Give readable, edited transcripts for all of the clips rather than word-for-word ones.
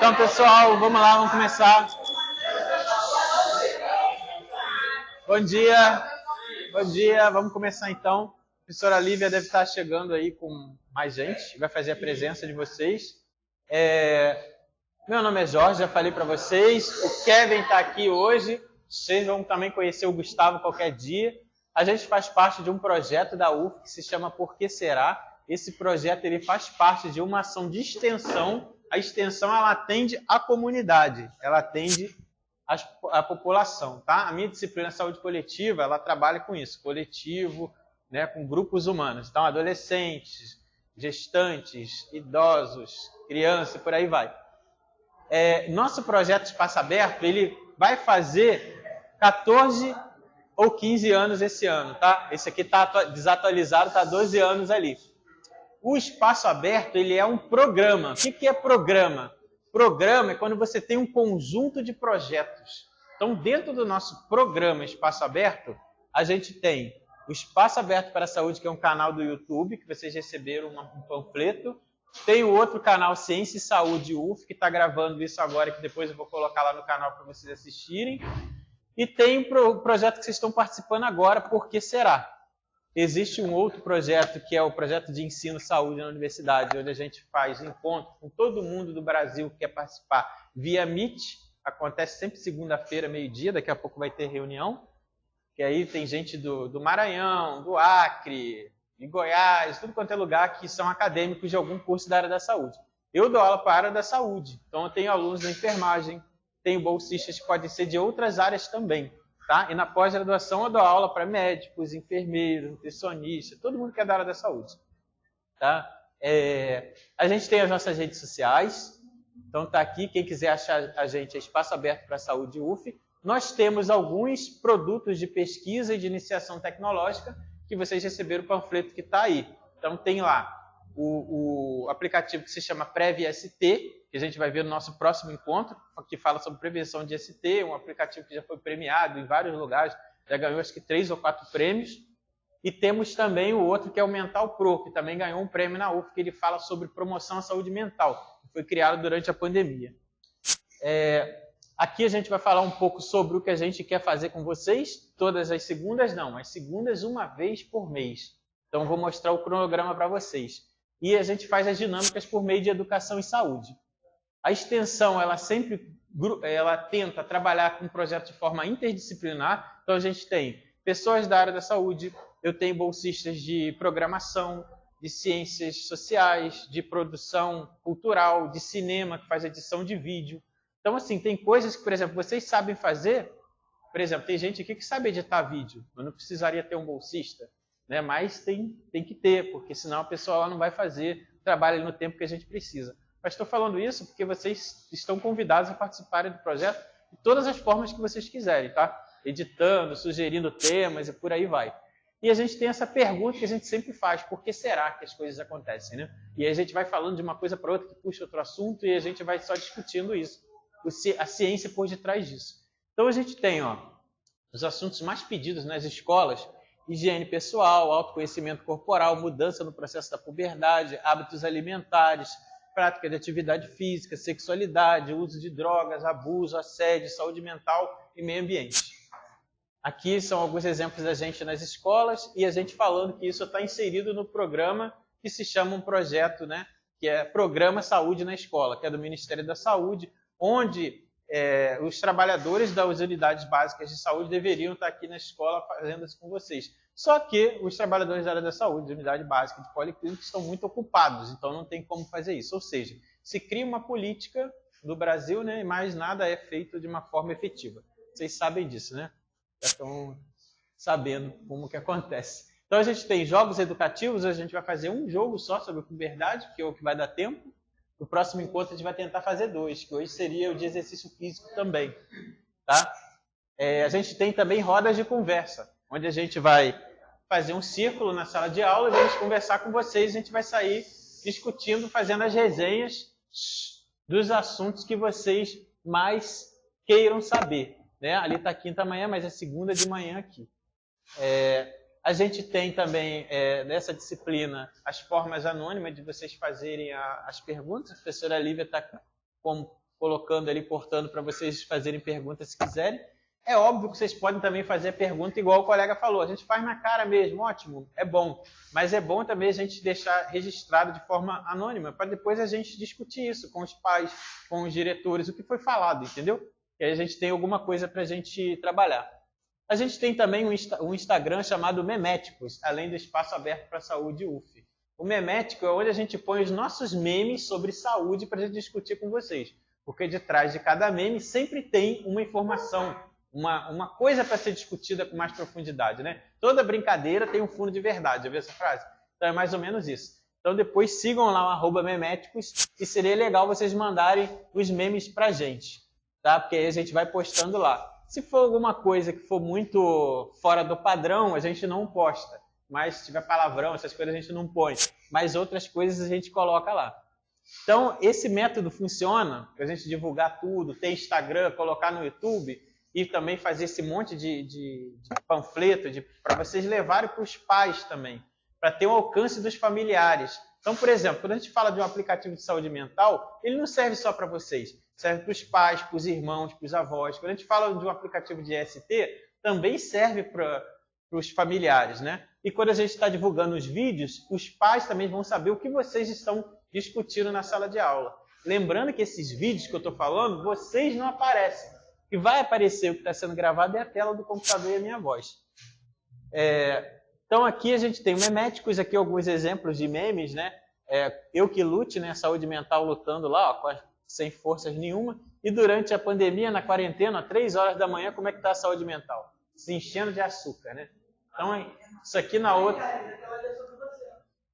Então, pessoal, vamos lá, vamos começar. Bom dia, vamos começar então. A professora Lívia deve estar chegando aí com mais gente, vai fazer a presença de vocês. Meu nome é Jorge, já falei para vocês. O Kevin está aqui hoje, vocês vão também conhecer o Gustavo qualquer dia. A gente faz parte de um projeto da UF que se chama Por Que Será? Esse projeto ele faz parte de uma ação de extensão. A extensão ela atende a comunidade, ela atende a população, tá? A minha disciplina Saúde Coletiva, ela trabalha com isso, coletivo, né, com grupos humanos. Então, adolescentes, gestantes, idosos, crianças, por aí vai. Nosso projeto Espaço Aberto, ele vai fazer 14 ou 15 anos esse ano, tá? Esse aqui está desatualizado, está 12 anos ali. O Espaço Aberto, ele é um programa. O que é programa? Programa é quando você tem um conjunto de projetos. Então, dentro do nosso programa Espaço Aberto, a gente tem o Espaço Aberto para a Saúde, que é um canal do YouTube, que vocês receberam um panfleto. Tem o outro canal Ciência e Saúde UF, que está gravando isso agora, que depois eu vou colocar lá no canal para vocês assistirem. E tem o projeto que vocês estão participando agora, Por Que Será? Existe um outro projeto, que é o projeto de ensino saúde na universidade, onde a gente faz encontro com todo mundo do Brasil que quer participar via Meet. Acontece sempre segunda-feira, meio-dia, daqui a pouco vai ter reunião. Que aí tem gente do Maranhão, do Acre, de Goiás, tudo quanto é lugar que são acadêmicos de algum curso da área da saúde. Eu dou aula para a área da saúde, então eu tenho alunos da enfermagem, tenho bolsistas que podem ser de outras áreas também. Tá? E na pós-graduação eu dou aula para médicos, enfermeiros, nutricionistas, todo mundo que é da área da saúde. Tá? A gente tem as nossas redes sociais, então está aqui, quem quiser achar a gente é Espaço Aberto para a Saúde UF. Nós temos alguns produtos de pesquisa e de iniciação tecnológica que vocês receberam o panfleto que está aí. Então tem lá o aplicativo que se chama PrevST, que a gente vai ver no nosso próximo encontro, que fala sobre prevenção de ST, um aplicativo que já foi premiado em vários lugares, já ganhou acho que 3 ou 4 prêmios. E temos também o outro que é o Mental Pro, que também ganhou um prêmio na UF, que ele fala sobre promoção à saúde mental, que foi criado durante a pandemia. Aqui a gente vai falar um pouco sobre o que a gente quer fazer com vocês, todas as segundas não, as segundas uma vez por mês. Então eu vou mostrar o cronograma para vocês. E a gente faz as dinâmicas por meio de educação e saúde. A extensão, ela tenta trabalhar com o projeto de forma interdisciplinar. Então, a gente tem pessoas da área da saúde, eu tenho bolsistas de programação, de ciências sociais, de produção cultural, de cinema, que faz edição de vídeo. Então, assim, tem coisas que, por exemplo, vocês sabem fazer. Por exemplo, tem gente aqui que sabe editar vídeo. Eu não precisaria ter um bolsista, né? Mas tem que ter, porque senão a pessoa lá não vai fazer o trabalho no tempo que a gente precisa. Mas estou falando isso porque vocês estão convidados a participarem do projeto de todas as formas que vocês quiserem, tá? Editando, sugerindo temas e por aí vai. E a gente tem essa pergunta que a gente sempre faz, por que será que as coisas acontecem, né? E aí a gente vai falando de uma coisa para outra, que puxa outro assunto, e a gente vai só discutindo isso, a ciência por detrás disso. Então a gente tem os assuntos mais pedidos nas escolas: higiene pessoal, autoconhecimento corporal, mudança no processo da puberdade, hábitos alimentares, prática de atividade física, sexualidade, uso de drogas, abuso, assédio, saúde mental e meio ambiente. Aqui são alguns exemplos da gente nas escolas e a gente falando que isso está inserido no programa que se chama um projeto, né, que é Programa Saúde na Escola, que é do Ministério da Saúde, onde os trabalhadores das unidades básicas de saúde deveriam estar aqui na escola fazendo isso com vocês. Só que os trabalhadores da área da saúde, de unidade básica, de policlínica, estão muito ocupados, então não tem como fazer isso. Ou seja, se cria uma política do Brasil, né, e mais nada é feito de uma forma efetiva. Vocês sabem disso, né? Já estão sabendo como que acontece. Então a gente tem jogos educativos, a gente vai fazer um jogo só sobre puberdade, que é o que vai dar tempo. No próximo encontro a gente vai tentar fazer 2, que hoje seria o de exercício físico também. Tá? A gente tem também rodas de conversa, onde a gente vai fazer um círculo na sala de aula, vamos conversar com vocês, a gente vai sair discutindo, fazendo as resenhas dos assuntos que vocês mais queiram saber. Né? Ali está quinta manhã, mas é segunda de manhã aqui. A gente tem também, nessa disciplina, as formas anônimas de vocês fazerem as perguntas. A professora Lívia está como colocando ali, cortando para vocês fazerem perguntas se quiserem. É óbvio que vocês podem também fazer a pergunta igual o colega falou. A gente faz na cara mesmo, ótimo, é bom. Mas é bom também a gente deixar registrado de forma anônima, para depois a gente discutir isso com os pais, com os diretores, o que foi falado, entendeu? E aí a gente tem alguma coisa para a gente trabalhar. A gente tem também um Instagram chamado Meméticos, além do Espaço Aberto para a Saúde UF. O Memético é onde a gente põe os nossos memes sobre saúde para a gente discutir com vocês. Porque de trás de cada meme sempre tem uma informação, uma coisa para ser discutida com mais profundidade, né? Toda brincadeira tem um fundo de verdade, já viu essa frase? Então é mais ou menos isso. Então depois sigam lá o @meméticos e seria legal vocês mandarem os memes pra gente, tá? Porque aí a gente vai postando lá. Se for alguma coisa que for muito fora do padrão, a gente não posta. Mas se tiver palavrão, essas coisas a gente não põe. Mas outras coisas a gente coloca lá. Então esse método funciona, para a gente divulgar tudo, ter Instagram, colocar no YouTube, e também fazer esse monte de panfleto para vocês levarem para os pais também, para ter o alcance dos familiares. Então, por exemplo, quando a gente fala de um aplicativo de saúde mental, ele não serve só para vocês, serve para os pais, para os irmãos, para os avós. Quando a gente fala de um aplicativo de EST, também serve para os familiares, né? E quando a gente está divulgando os vídeos, os pais também vão saber o que vocês estão discutindo na sala de aula. Lembrando que esses vídeos que eu estou falando, vocês não aparecem. O que vai aparecer, o que está sendo gravado, é a tela do computador e a minha voz. Então aqui a gente tem o Meméticos, aqui alguns exemplos de memes, né? Eu que lute, né? Saúde mental lutando lá, ó, sem forças nenhuma. E durante a pandemia, na quarentena, 3 horas da manhã, como é que está a saúde mental? Se enchendo de açúcar, né? Então, isso aqui na outra...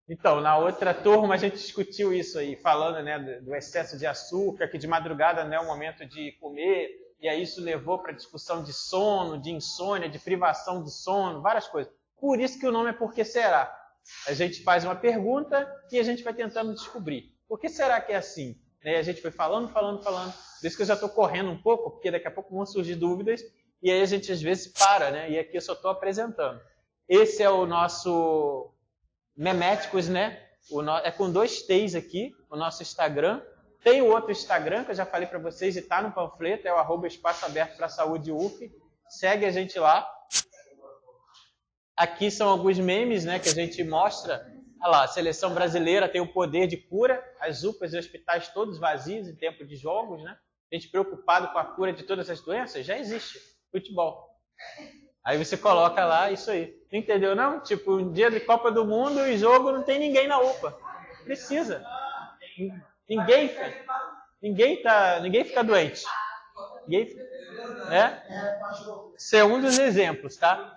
Então, na outra turma a gente discutiu isso aí, falando, né, do excesso de açúcar, que de madrugada não é o momento de comer, e aí isso levou para discussão de sono, de insônia, de privação do sono, várias coisas. Por isso que o nome é Por que Será? A gente faz uma pergunta e a gente vai tentando descobrir. Por que será que é assim? E a gente foi falando. Por isso que eu já estou correndo um pouco, porque daqui a pouco vão surgir dúvidas, e aí a gente às vezes para, né? E aqui eu só estou apresentando. Esse é o nosso Meméticos, né? É com 2 T's aqui, o nosso Instagram. Tem o outro Instagram, que eu já falei para vocês, e está no panfleto, é o @Espaço Aberto para a Saúde UF. Segue a gente lá. Aqui são alguns memes, né, que a gente mostra. Olha lá, a seleção brasileira tem o poder de cura, as UPAs e hospitais todos vazios em tempo de jogos, né? A gente preocupado com a cura de todas as doenças, já existe futebol. Aí você coloca lá isso aí. Não entendeu, não? Tipo, um dia de Copa do Mundo e jogo não tem ninguém na UPA. Precisa. Ninguém fica doente. Isso é um dos exemplos, tá?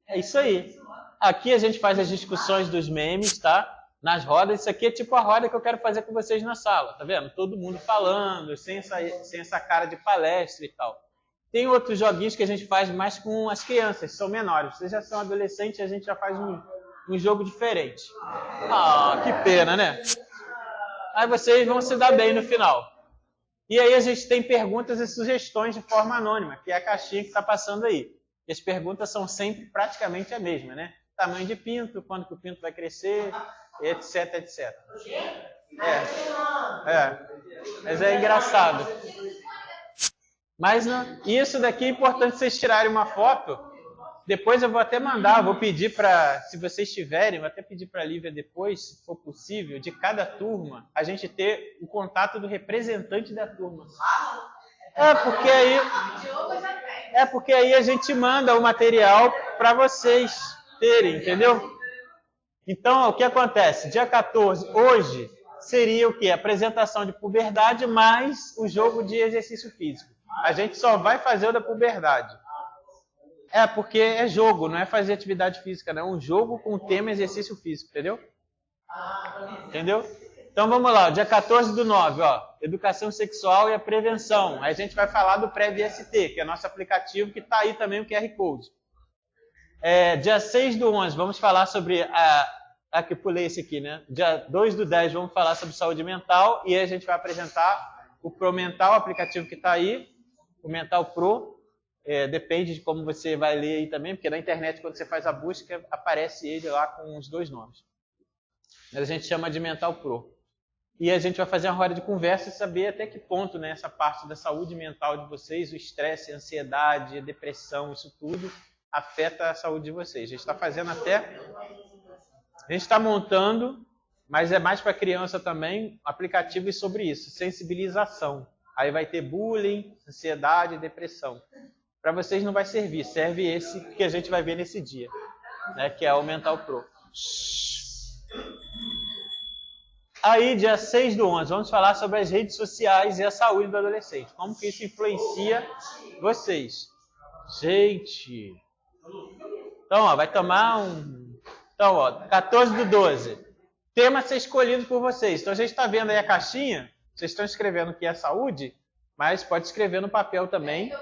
É isso aí. Aqui a gente faz as discussões dos memes, tá? Nas rodas. Isso aqui é tipo a roda que eu quero fazer com vocês na sala, tá vendo? Todo mundo falando, sem essa cara de palestra e tal. Tem outros joguinhos que a gente faz mais com as crianças, que são menores. Vocês já são adolescentes, a gente já faz um jogo diferente. Ah, que pena, né? Aí vocês vão se dar bem no final. E aí a gente tem perguntas e sugestões de forma anônima, que é a caixinha que está passando aí. E as perguntas são sempre praticamente a mesma, né? Tamanho de pinto, quando que o pinto vai crescer, etc, etc. Mas é engraçado. Mas isso daqui é importante vocês tirarem uma foto. Depois eu vou até mandar, vou pedir para, se vocês tiverem, vou até pedir para a Lívia depois, se for possível, de cada turma, a gente ter o contato do representante da turma. Porque aí a gente manda o material para vocês terem, entendeu? Então, o que acontece? Dia 14, hoje, seria o quê? Apresentação de puberdade mais o jogo de exercício físico. A gente só vai fazer o da puberdade. Porque é jogo, não é fazer atividade física, não. É um jogo com o tema exercício físico, entendeu? Entendeu? Então vamos lá, dia 14/9, ó, educação sexual e a prevenção. Aí a gente vai falar do PrevST, que é nosso aplicativo, que está aí também o QR Code. Dia 6/11, vamos falar sobre que pulei esse aqui, né? Dia 2/10, vamos falar sobre saúde mental, e aí a gente vai apresentar o Pro Mental, o aplicativo que está aí, o Mental Pro. Depende de como você vai ler aí também, porque na internet, quando você faz a busca, aparece ele lá com os 2 nomes. Mas a gente chama de Mental Pro. E a gente vai fazer uma roda de conversa e saber até que ponto, né, essa parte da saúde mental de vocês, o estresse, a ansiedade, a depressão, isso tudo afeta a saúde de vocês. A gente está fazendo até... A gente está montando, mas é mais para criança também, aplicativos sobre isso, sensibilização. Aí vai ter bullying, ansiedade, depressão. Para vocês não vai servir, serve esse que a gente vai ver nesse dia, né, que é o Mental Pro. Aí, dia 6/11, vamos falar sobre as redes sociais e a saúde do adolescente. Como que isso influencia vocês. Gente... Então, ó, vai tomar um... Então, ó, 14/12. Tema a ser escolhido por vocês. Então, a gente está vendo aí a caixinha. Vocês estão escrevendo que é saúde, mas pode escrever no papel também.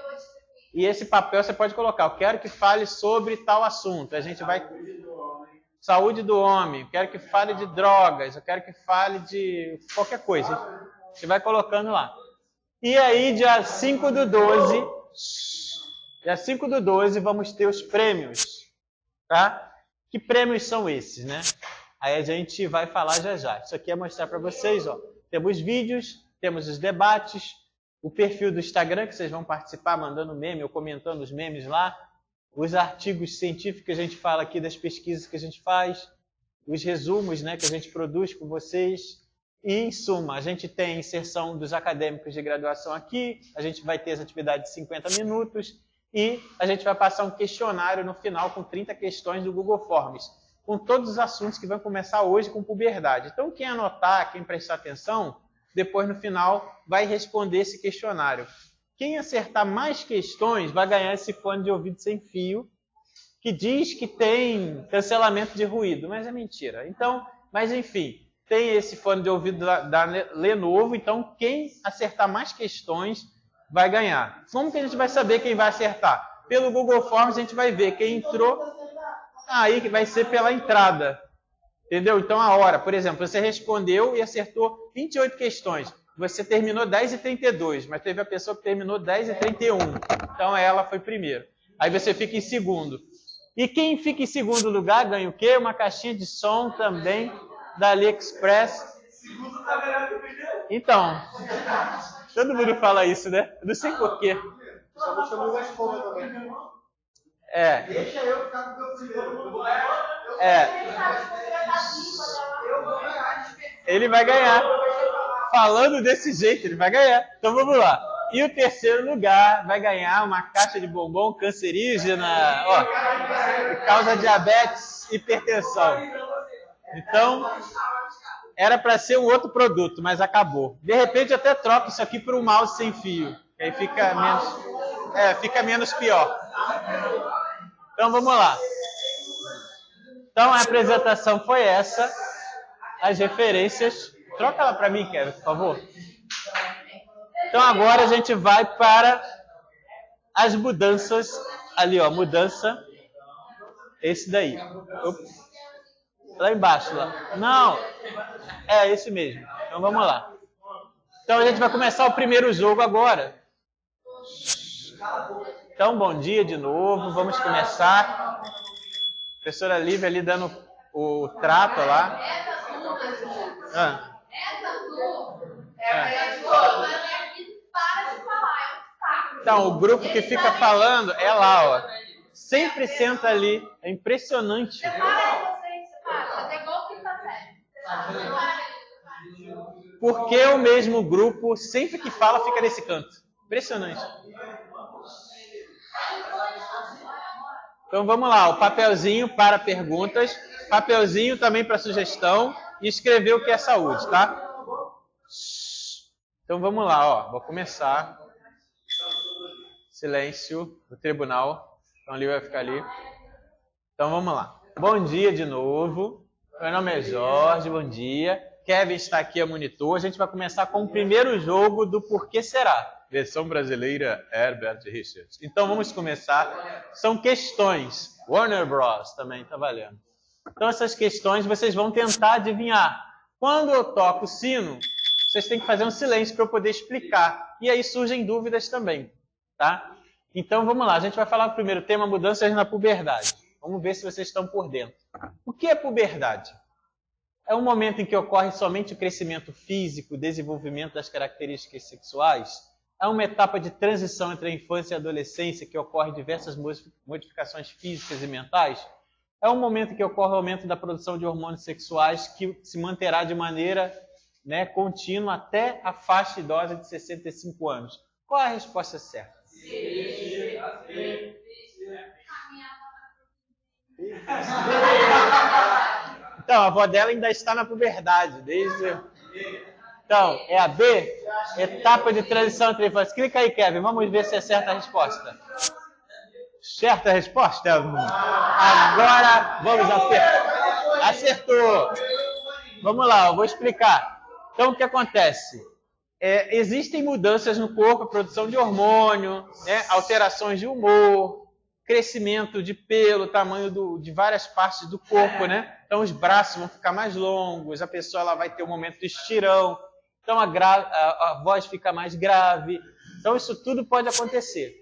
E esse papel você pode colocar. Eu quero que fale sobre tal assunto. A gente vai... Saúde do homem. Eu quero que fale de drogas. Eu quero que fale de qualquer coisa. Você vai colocando lá. E aí, dia 5/12... Dia 5/12, vamos ter os prêmios. Tá? Que prêmios são esses, né? Aí a gente vai falar já já. Isso aqui é mostrar para vocês, ó. Temos vídeos, temos os debates, o perfil do Instagram, que vocês vão participar mandando meme ou comentando os memes lá, os artigos científicos que a gente fala aqui das pesquisas que a gente faz, os resumos, né, que a gente produz com vocês. E, em suma, a gente tem a inserção dos acadêmicos de graduação aqui, a gente vai ter as atividades de 50 minutos e a gente vai passar um questionário no final com 30 questões do Google Forms, com todos os assuntos que vão começar hoje com puberdade. Então, quem anotar, quem prestar atenção, depois no final vai responder esse questionário. Quem acertar mais questões vai ganhar esse fone de ouvido sem fio, que diz que tem cancelamento de ruído, mas é mentira. Então, mas enfim, tem esse fone de ouvido da Lenovo, então quem acertar mais questões vai ganhar. Como que a gente vai saber quem vai acertar? Pelo Google Forms a gente vai ver quem entrou, aí que vai ser pela entrada. Entendeu? Então a hora, por exemplo, você respondeu e acertou 28 questões. Você terminou 10h32, mas teve a pessoa que terminou 10h31. Então ela foi primeiro. Aí você fica em segundo. E quem fica em segundo lugar ganha o quê? Uma caixinha de som também da AliExpress. Então, todo mundo fala isso, né? Eu não sei porquê. É. Deixa eu ficar com o meu primeiro. Ele vai ganhar. Falando desse jeito, ele vai ganhar. Então vamos lá. E o terceiro lugar vai ganhar uma caixa de bombom cancerígena, ó, que causa diabetes e hipertensão. Então, era para ser um outro produto, mas acabou. De repente, até troca isso aqui por um mouse sem fio. Que aí fica menos pior. Então, vamos lá. Então, a apresentação foi essa. As referências. Troca ela para mim, Kevin, por favor. Então, agora a gente vai para as mudanças. Ali, ó, mudança. Esse daí. Lá embaixo, lá. Não, é esse mesmo. Então, vamos lá. Então, a gente vai começar o primeiro jogo agora. Então, bom dia de novo. Vamos começar. Professora Lívia ali dando o trato lá. Então, o grupo que fica falando é lá, ó. Sempre senta ali. É impressionante. Porque o mesmo grupo, sempre que fala, fica nesse canto. Impressionante. Então vamos lá, o papelzinho para perguntas, papelzinho também para sugestão e escrever o que é saúde, tá? Então vamos lá, ó, vou começar. Silêncio do tribunal. Então ali vai ficar ali. Então vamos lá. Bom dia de novo. Meu nome é Jorge, bom dia. Kevin está aqui a monitor. A gente vai começar com o primeiro jogo do Porquê Será? Versão brasileira Herbert Richards. Então vamos começar. São questões. Warner Bros. Também está valendo. Então essas questões vocês vão tentar adivinhar. Quando eu toco o sino, vocês têm que fazer um silêncio para eu poder explicar. E aí surgem dúvidas também. Tá? Então vamos lá. A gente vai falar o primeiro tema, mudanças na puberdade. Vamos ver se vocês estão por dentro. O que é puberdade? É um momento em que ocorre somente o crescimento físico, o desenvolvimento das características sexuais? É uma etapa de transição entre a infância e a adolescência que ocorre diversas modificações físicas e mentais? É um momento em que ocorre o aumento da produção de hormônios sexuais que se manterá de maneira contínua até a faixa idosa de 65 anos? Qual é a resposta certa? Então, a avó dela ainda está na puberdade. Então, é a B? Etapa de transição entre infância. Clica aí, Kevin. Vamos ver se é certa a resposta. Certa a resposta? Agora, vamos acertar. Acertou. Vamos lá, eu vou explicar. Então, o que acontece? Existem mudanças no corpo, produção de hormônio, alterações de humor, crescimento de pelo, tamanho de várias partes do corpo, Então, os braços vão ficar mais longos, a pessoa ela vai ter um momento de estirão, então a voz fica mais grave. Então, isso tudo pode acontecer.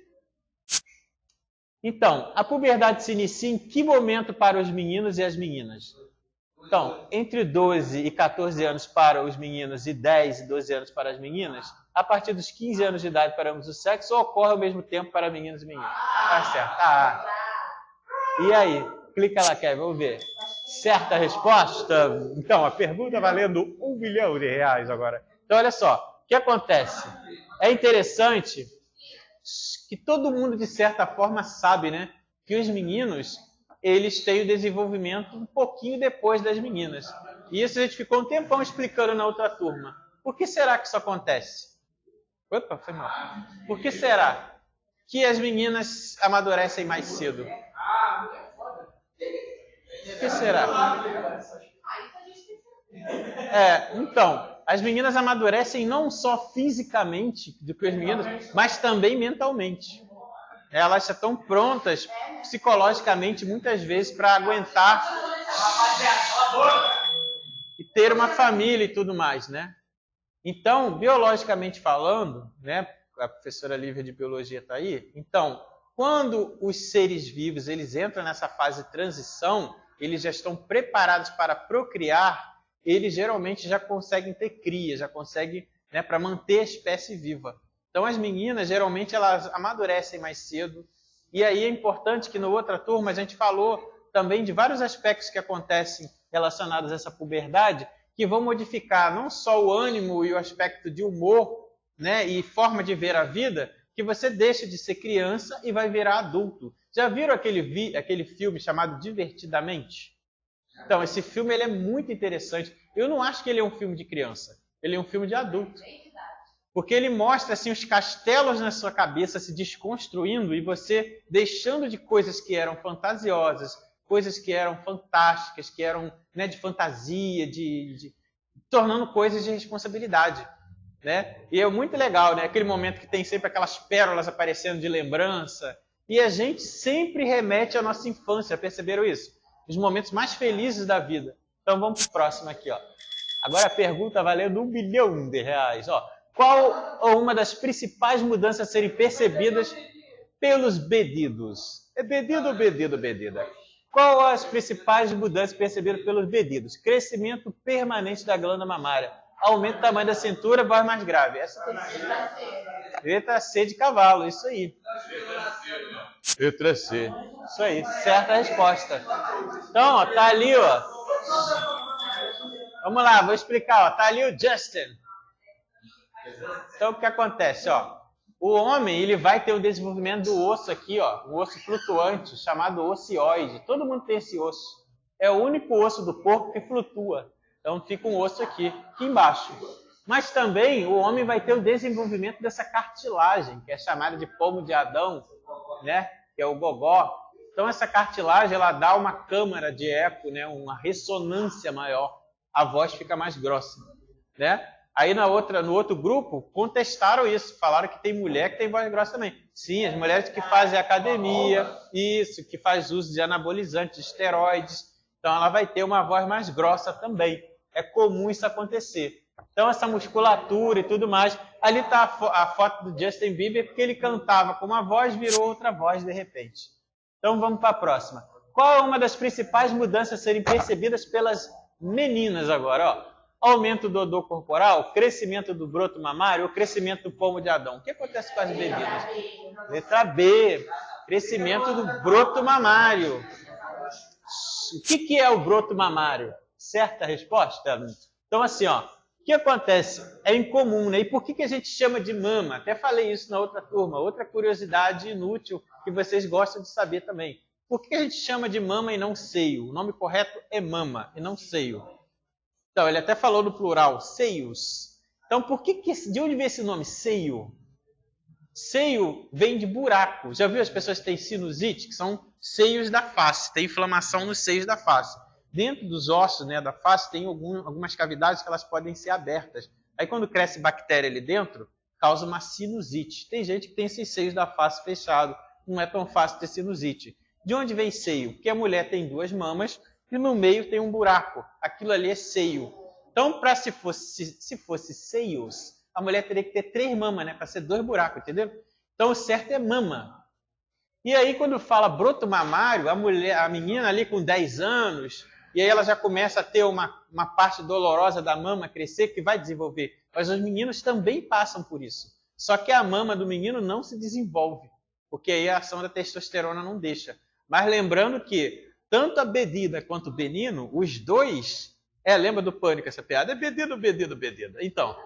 Então, a puberdade se inicia em que momento para os meninos e as meninas? Então, entre 12 e 14 anos para os meninos e 10 e 12 anos para as meninas, a partir dos 15 anos de idade para ambos os sexos, ocorre ao mesmo tempo para meninos e meninas. Tá certo. E aí? Clica lá, Kevin, vamos ver. Certa resposta? Então, a pergunta valendo R$1 milhão agora. Então, olha só. O que acontece? É interessante que todo mundo, de certa forma, sabe, que os meninos, eles têm o desenvolvimento um pouquinho depois das meninas. E isso a gente ficou um tempão explicando na outra turma. Por que será que isso acontece? Opa, foi mal. Por que será que as meninas amadurecem mais cedo? Por que será? Então, as meninas amadurecem não só fisicamente do que os meninos, mas também mentalmente. Elas já estão prontas psicologicamente, muitas vezes, para aguentar e ter uma família e tudo mais, Então, biologicamente falando, a professora Lívia de Biologia está aí, então, quando os seres vivos eles entram nessa fase de transição, eles já estão preparados para procriar, eles geralmente já conseguem ter cria, já conseguem, para manter a espécie viva. Então, as meninas, geralmente, elas amadurecem mais cedo. E aí é importante que, na outra turma, a gente falou também de vários aspectos que acontecem relacionados a essa puberdade, que vão modificar não só o ânimo e o aspecto de humor, e forma de ver a vida, que você deixa de ser criança e vai virar adulto. Já viram aquele filme chamado Divertidamente? Então, esse filme ele é muito interessante. Eu não acho que ele é um filme de criança. Ele é um filme de adulto. Porque ele mostra assim, os castelos na sua cabeça se desconstruindo e você deixando de coisas que eram fantasiosas, coisas que eram fantásticas, que eram de fantasia, tornando coisas de responsabilidade. E é muito legal, aquele momento que tem sempre aquelas pérolas aparecendo de lembrança. E a gente sempre remete à nossa infância, perceberam isso? Os momentos mais felizes da vida. Então vamos para o próximo aqui. Agora a pergunta valendo R$1 milhão. Qual ou uma das principais mudanças a serem percebidas pelos bedidos? É bedido ou bedida? Qual as principais mudanças percebidas pelos bedidos? Crescimento permanente da glândula mamária. Aumento do tamanho da cintura, voz mais grave. Essa tem que ser. Letra C de cavalo, isso aí. Letra C. Isso aí, certa resposta. Então, tá ali, Vamos lá, vou explicar, Tá ali o Justin. Então, o que acontece, O homem, ele vai ter o desenvolvimento do osso aqui, o osso flutuante, chamado ocioide. Todo mundo tem esse osso. É o único osso do corpo que flutua. Então, fica um osso aqui embaixo. Mas também o homem vai ter o desenvolvimento dessa cartilagem, que é chamada de pomo de Adão, que é o gogó. Então, essa cartilagem, ela dá uma câmara de eco, uma ressonância maior. A voz fica mais grossa, Aí no outro grupo, contestaram isso, falaram que tem mulher que tem voz grossa também. Sim, as mulheres que fazem academia, isso, que faz uso de anabolizantes, de esteroides, então ela vai ter uma voz mais grossa também. É comum isso acontecer. Então essa musculatura e tudo mais, ali está a foto do Justin Bieber, porque ele cantava com uma voz, virou outra voz de repente. Então vamos para a próxima. Qual é uma das principais mudanças a serem percebidas pelas meninas agora, ó. Aumento do odor corporal, crescimento do broto mamário ou crescimento do pomo de Adão. O que acontece com as bebidas? Letra B, crescimento do broto mamário. O que é o broto mamário? Certa resposta? Então, assim, ó, o que acontece? É incomum, né? E por que a gente chama de mama? Até falei isso na outra turma. Outra curiosidade inútil que vocês gostam de saber também. Por que a gente chama de mama e não seio? O nome correto é mama e não seio. Então, ele até falou no plural, seios. Então, de onde vem esse nome, seio? Seio vem de buraco. Já viu as pessoas que têm sinusite, que são seios da face, tem inflamação nos seios da face. Dentro dos ossos, né, da face tem algumas cavidades que elas podem ser abertas. Aí quando cresce bactéria ali dentro, causa uma sinusite. Tem gente que tem esses seios da face fechados, não é tão fácil ter sinusite. De onde vem seio? Porque a mulher tem 2 mamas e no meio tem um buraco. Aquilo ali é seio. Então, se fosse seios, a mulher teria que ter 3 mamas, né, para ser 2 buracos, entendeu? Então, o certo é mama. E aí, quando fala broto mamário, a menina ali com 10 anos, e aí ela já começa a ter uma parte dolorosa da mama crescer, que vai desenvolver. Mas os meninos também passam por isso. Só que a mama do menino não se desenvolve, porque aí a ação da testosterona não deixa. Mas lembrando que tanto a bedida quanto o benino, os dois... lembra do Pânico essa piada? É bedido, bedido, bedida. Então,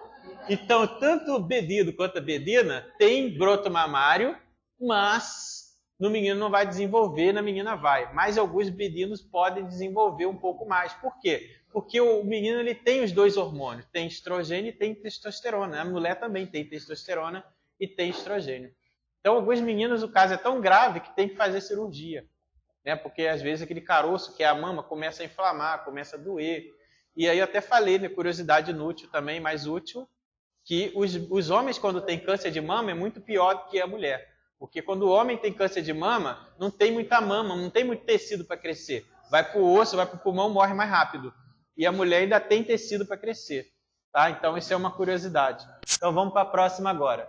tanto o bedido quanto a bedina tem broto mamário, mas no menino não vai desenvolver, na menina vai. Mas alguns bedinos podem desenvolver um pouco mais. Por quê? Porque o menino ele tem os 2 hormônios, tem estrogênio e tem testosterona. A mulher também tem testosterona e tem estrogênio. Então, alguns meninos, o caso é tão grave que tem que fazer cirurgia. Né? Porque às vezes aquele caroço que é a mama começa a inflamar, começa a doer. E aí eu até falei, né, curiosidade inútil também, mais útil, que os homens quando têm câncer de mama é muito pior do que a mulher. Porque quando o homem tem câncer de mama, não tem muita mama, não tem muito tecido para crescer. Vai para o osso, vai para o pulmão, morre mais rápido. E a mulher ainda tem tecido para crescer. Tá? Então isso é uma curiosidade. Então vamos para a próxima agora.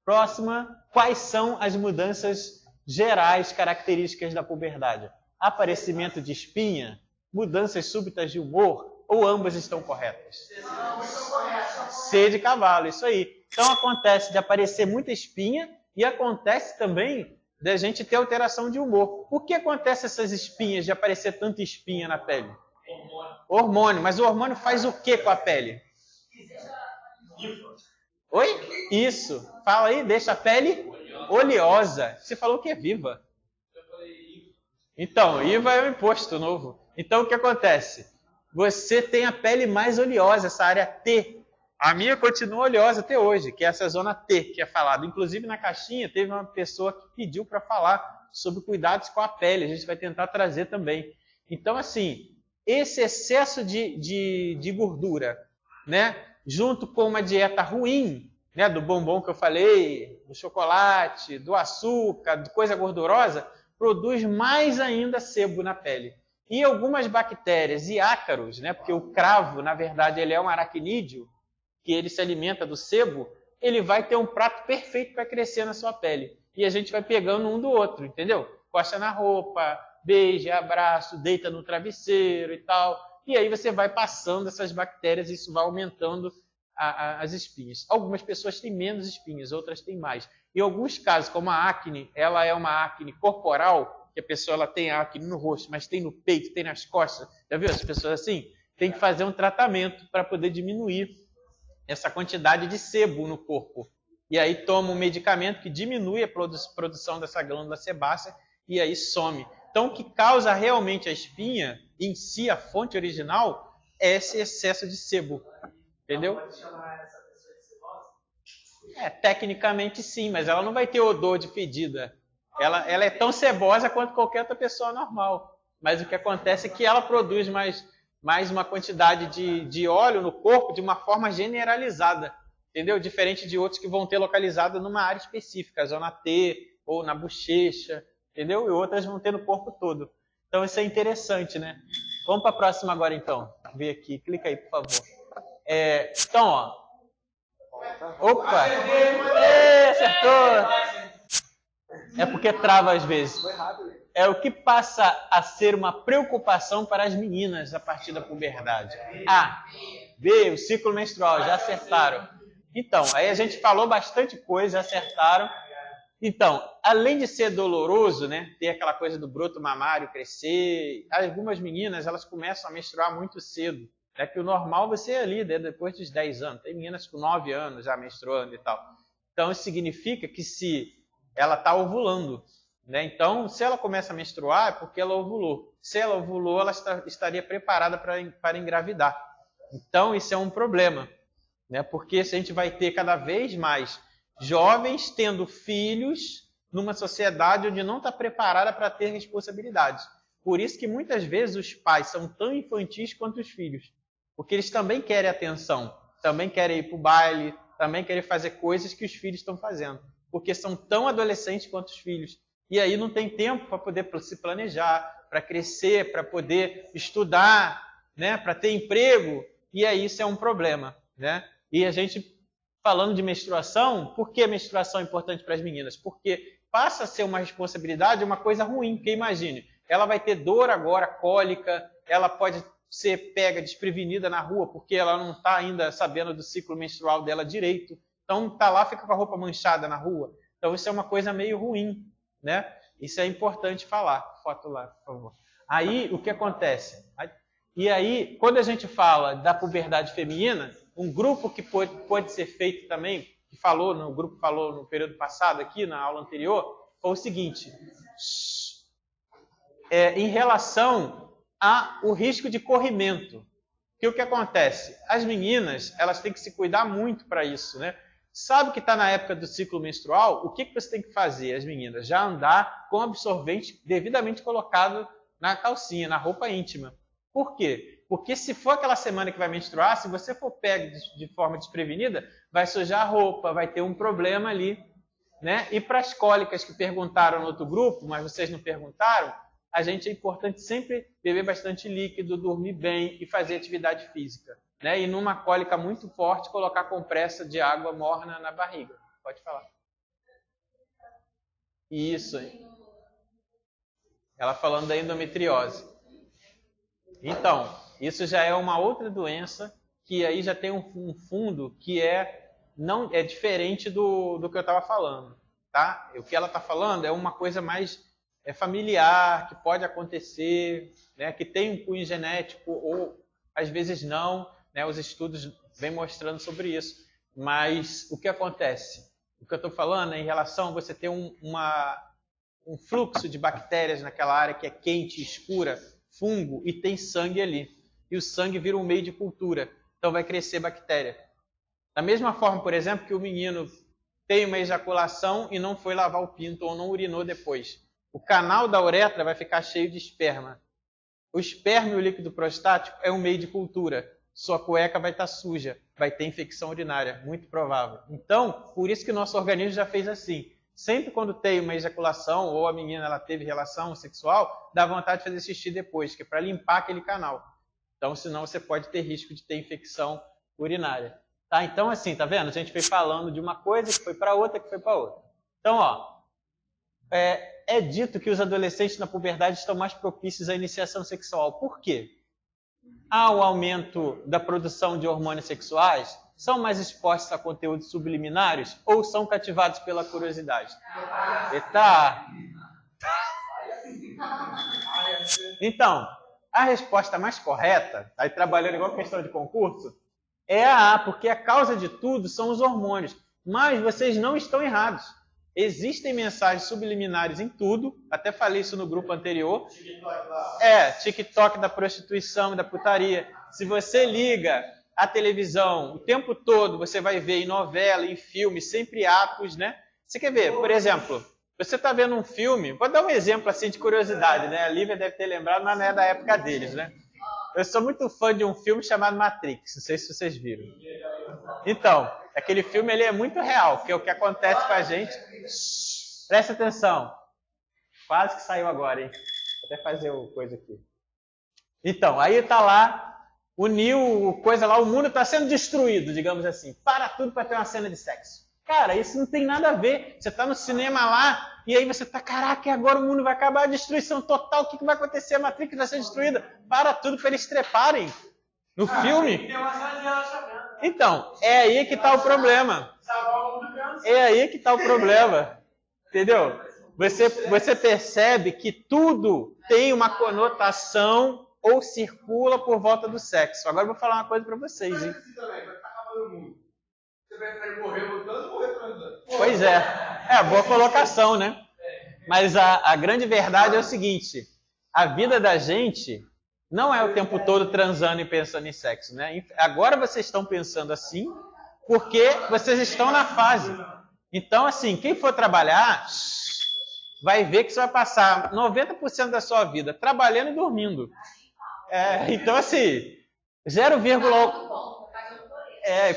Próxima, quais são as mudanças gerais características da puberdade? Aparecimento de espinha, mudanças súbitas de humor, ou ambas estão corretas? C de cavalo, isso aí. Então acontece de aparecer muita espinha e acontece também da gente ter alteração de humor. Por que acontece essas espinhas, de aparecer tanta espinha na pele? Hormônio. Mas o hormônio faz o que com a pele? Oi? Isso. Fala aí, deixa a pele oleosa. Você falou que é viva. Então, IVA é um imposto novo. Então, o que acontece? Você tem a pele mais oleosa, essa área T. A minha continua oleosa até hoje, que é essa zona T que é falado. Inclusive, na caixinha, teve uma pessoa que pediu para falar sobre cuidados com a pele. A gente vai tentar trazer também. Então, assim, esse excesso de gordura, né, junto com uma dieta ruim, né, do bombom que eu falei, do chocolate, do açúcar, de coisa gordurosa, produz mais ainda sebo na pele. E algumas bactérias e ácaros, né, porque o cravo, na verdade, ele é um aracnídeo, que ele se alimenta do sebo, ele vai ter um prato perfeito para crescer na sua pele. E a gente vai pegando um do outro, entendeu? Costa na roupa, beija, abraço, deita no travesseiro e tal. E aí você vai passando essas bactérias e isso vai aumentando as espinhas. Algumas pessoas têm menos espinhas, outras têm mais. Em alguns casos, como a acne, ela é uma acne corporal, que a pessoa ela tem acne no rosto, mas tem no peito, tem nas costas. Já viu as pessoas assim? Tem que fazer um tratamento para poder diminuir essa quantidade de sebo no corpo. E aí toma um medicamento que diminui a produção dessa glândula sebácea e aí some. Então, o que causa realmente a espinha, em si, a fonte original, é esse excesso de sebo. Entendeu? Pode chamar essa pessoa de cebosa? Tecnicamente sim, mas ela não vai ter odor de fedida. Ela é tão cebosa quanto qualquer outra pessoa normal. Mas o que acontece é que ela produz mais uma quantidade de óleo no corpo de uma forma generalizada, entendeu? Diferente de outros que vão ter localizado numa área específica, zona T ou na bochecha, entendeu? E outras vão ter no corpo todo. Então isso é interessante, né? Vamos para a próxima agora então. Vê aqui, clica aí, por favor. Então, ó. Opa! Acertou! É porque trava às vezes. Foi rápido. é o que passa a ser uma preocupação para as meninas a partir da puberdade? A. B, o ciclo menstrual, já acertaram. Então, aí a gente falou bastante coisa, acertaram. Então, além de ser doloroso, né, ter aquela coisa do broto mamário crescer, algumas meninas elas começam a menstruar muito cedo. É que o normal você é ali, né, depois dos 10 anos. Tem meninas com 9 anos já menstruando e tal. Então, isso significa que se ela está ovulando, né? Então, se ela começa a menstruar, é porque ela ovulou. Se ela ovulou, ela estaria preparada para engravidar. Então, isso é um problema, né? Porque se a gente vai ter cada vez mais jovens tendo filhos numa sociedade onde não está preparada para ter responsabilidades. Por isso que muitas vezes os pais são tão infantis quanto os filhos. Porque eles também querem atenção, também querem ir para o baile, também querem fazer coisas que os filhos estão fazendo. Porque são tão adolescentes quanto os filhos. E aí não tem tempo para poder se planejar, para crescer, para poder estudar, né, para ter emprego. E aí isso é um problema, né? E a gente, falando de menstruação, por que a menstruação é importante para as meninas? Porque passa a ser uma responsabilidade, uma coisa ruim. Porque imagine, ela vai ter dor agora, cólica, ela pode ser pega desprevenida na rua porque ela não está ainda sabendo do ciclo menstrual dela direito. Então está lá, fica com a roupa manchada na rua. Então isso é uma coisa meio ruim, né? Isso é importante falar. Foto lá, por favor. Aí o que acontece? E aí, quando a gente fala da puberdade feminina, um grupo que pode ser feito também, que falou no período passado aqui, na aula anterior, foi o seguinte: em relação ao risco de corrimento. Que o que acontece? As meninas, elas têm que se cuidar muito para isso, né? Sabe que está na época do ciclo menstrual? O que você tem que fazer, as meninas? Já andar com absorvente devidamente colocado na calcinha, na roupa íntima. Por quê? Porque se for aquela semana que vai menstruar, se você for pego de forma desprevenida, vai sujar a roupa, vai ter um problema ali, né? E para as cólicas que perguntaram no outro grupo, mas vocês não perguntaram, a gente é importante sempre beber bastante líquido, dormir bem e fazer atividade física, né? E numa cólica muito forte, colocar compressa de água morna na barriga. Pode falar. Isso aí. Ela falando da endometriose. Então, isso já é uma outra doença que aí já tem um fundo que não é diferente do que eu estava falando, tá? O que ela está falando é uma coisa mais familiar, que pode acontecer, né? Que tem um cunho genético ou às vezes não, né? Os estudos vêm mostrando sobre isso. Mas o que acontece? O que eu estou falando é em relação a você ter um fluxo de bactérias naquela área que é quente, escura, fungo, e tem sangue ali. E o sangue vira um meio de cultura. Então vai crescer bactéria. Da mesma forma, por exemplo, que o menino tem uma ejaculação e não foi lavar o pinto ou não urinou depois. O canal da uretra vai ficar cheio de esperma. O esperma e o líquido prostático é um meio de cultura. Sua cueca vai estar suja, vai ter infecção urinária, muito provável. Então, por isso que o nosso organismo já fez assim. Sempre quando tem uma ejaculação ou a menina ela teve relação sexual, dá vontade de fazer xixi depois, que é para limpar aquele canal. Então, senão você pode ter risco de ter infecção urinária. Tá? Então, assim, tá vendo? A gente foi falando de uma coisa que foi para outra, que foi para outra. Então, ó, é dito que os adolescentes na puberdade estão mais propícios à iniciação sexual. Por quê? Há o aumento da produção de hormônios sexuais? São mais expostos a conteúdos subliminares ou são cativados pela curiosidade? Eita! Então, a resposta mais correta, aí trabalhando igual questão de concurso, é a A, porque a causa de tudo são os hormônios. Mas vocês não estão errados. Existem mensagens subliminares em tudo, até falei isso no grupo anterior. TikTok da prostituição e da putaria. Se você liga a televisão o tempo todo, você vai ver em novela, em filme, sempre atos, né? Você quer ver, por exemplo, você está vendo um filme, vou dar um exemplo assim de curiosidade, né? A Lívia deve ter lembrado, mas não é da época deles, né? Eu sou muito fã de um filme chamado Matrix, não sei se vocês viram. Então, aquele filme ele é muito real, que é o que acontece com a gente. Presta atenção. Quase que saiu agora, hein? Vou até fazer o coisa aqui. Então, aí tá lá, o Neo, coisa lá, o mundo está sendo destruído, digamos assim. Para tudo para ter uma cena de sexo. Cara, isso não tem nada a ver. Você está no cinema lá, e aí você está, caraca, agora o mundo vai acabar, a destruição total, o que vai acontecer? A Matrix vai ser destruída. Para tudo para eles treparem no filme. Então, é aí que está o problema. É aí que está o problema. Entendeu? Você percebe que tudo tem uma conotação ou circula por volta do sexo. Agora eu vou falar uma coisa para vocês, hein? Você prefere morrer lutando ou morrer transando? Pois é. Boa colocação, né? Mas a grande verdade é o seguinte: a vida da gente não é o tempo todo transando e pensando em sexo, né? Agora vocês estão pensando assim porque vocês estão na fase. Então, assim, quem for trabalhar vai ver que você vai passar 90% da sua vida trabalhando e dormindo. Então, assim, 0,1...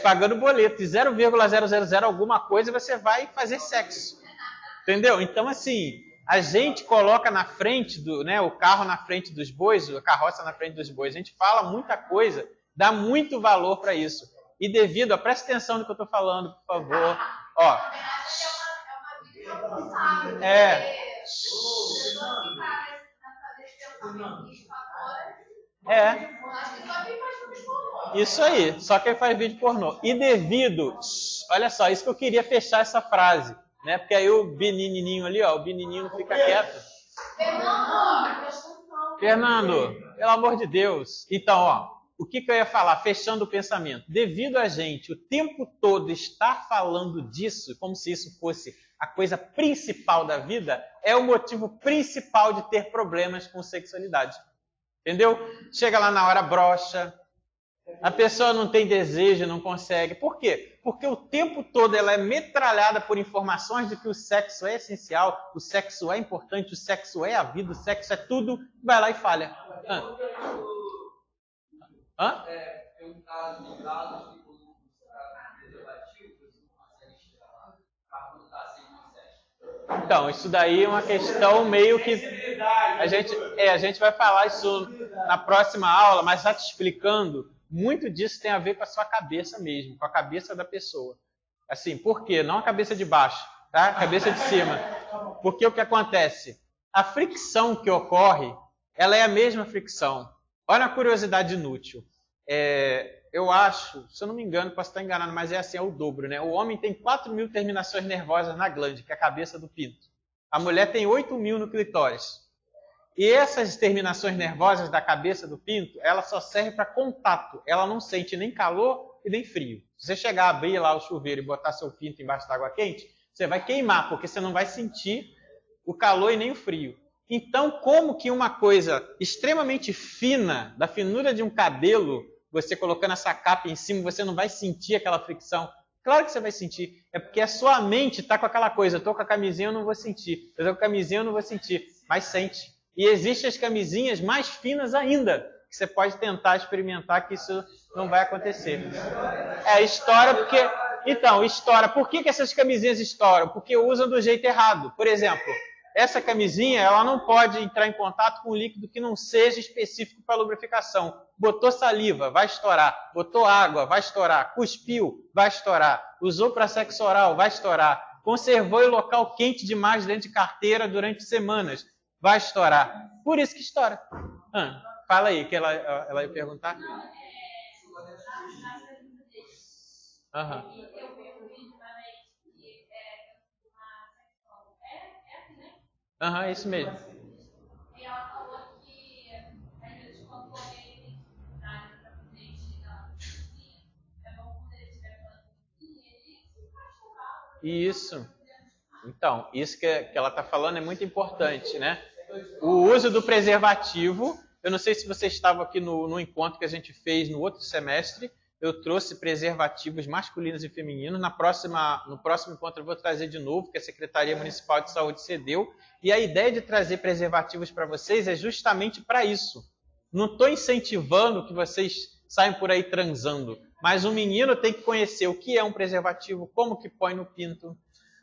pagando boleto. E 0,000 alguma coisa você vai fazer sexo. Entendeu? Então, assim, a gente coloca na frente o carro na frente dos bois, a carroça na frente dos bois. A gente fala muita coisa, dá muito valor para isso. E devido, presta atenção no que eu estou falando, por favor. Ó. Isso aí, só quem faz vídeo pornô. E devido, olha só, isso que eu queria fechar essa frase, né? Porque aí o menininho ali, ó, o menininho não fica quieto. Fernando, pelo amor de Deus. Então, ó, o que eu ia falar, fechando o pensamento. Devido a gente o tempo todo estar falando disso, como se isso fosse a coisa principal da vida, é o motivo principal de ter problemas com sexualidade. Entendeu? Chega lá na hora, brocha. A pessoa não tem desejo, não consegue. Por quê? Porque o tempo todo ela é metralhada por informações de que o sexo é essencial, o sexo é importante, o sexo é a vida, o sexo é tudo. Vai lá e falha. Hã? Então, isso daí é uma questão meio que... A gente vai falar isso na próxima aula, mas já te explicando, muito disso tem a ver com a sua cabeça mesmo, com a cabeça da pessoa. Assim, por quê? Não a cabeça de baixo, tá? A cabeça de cima. Porque o que acontece? A fricção que ocorre, ela é a mesma fricção. Olha a curiosidade inútil. Eu acho, se eu não me engano, posso estar enganado, mas é assim, é o dobro, né? O homem tem 4.000 terminações nervosas na glande, que é a cabeça do pinto. A mulher tem 8.000 no clitóris. E essas terminações nervosas da cabeça do pinto, ela só serve para contato. Ela não sente nem calor e nem frio. Se você chegar a abrir lá o chuveiro e botar seu pinto embaixo da água quente, você vai queimar, porque você não vai sentir o calor e nem o frio. Então, como que uma coisa extremamente fina, da finura de um cabelo, você colocando essa capa em cima, você não vai sentir aquela fricção? Claro que você vai sentir. É porque a sua mente está com aquela coisa, eu estou com a camisinha, eu não vou sentir. Eu estou com a camisinha, eu não vou sentir. Mas sente. E existem as camisinhas mais finas ainda, que você pode tentar experimentar, que isso não vai acontecer. Estoura porque... Então, estoura. Por que essas camisinhas estouram? Porque usam do jeito errado. Por exemplo, essa camisinha, ela não pode entrar em contato com um líquido que não seja específico para lubrificação. Botou saliva, vai estourar. Botou água, vai estourar. Cuspiu, vai estourar. Usou para sexo oral, vai estourar. Conservou em local quente demais dentro de carteira durante semanas, vai estourar. Por isso que estoura. Fala aí, que ela ia perguntar. É isso mesmo. E ela falou que às vezes quando ele para poder chegar na cozinha, é bom quando ele estiver falando ele se machucar. Isso. Então, isso que ela está falando é muito importante, né? O uso do preservativo, eu não sei se você estava aqui no encontro que a gente fez no outro semestre, eu trouxe preservativos masculinos e femininos. No próximo encontro eu vou trazer de novo, que a Secretaria Municipal de Saúde cedeu. E a ideia de trazer preservativos para vocês é justamente para isso. Não estou incentivando que vocês saiam por aí transando, mas o menino tem que conhecer o que é um preservativo, como que põe no pinto.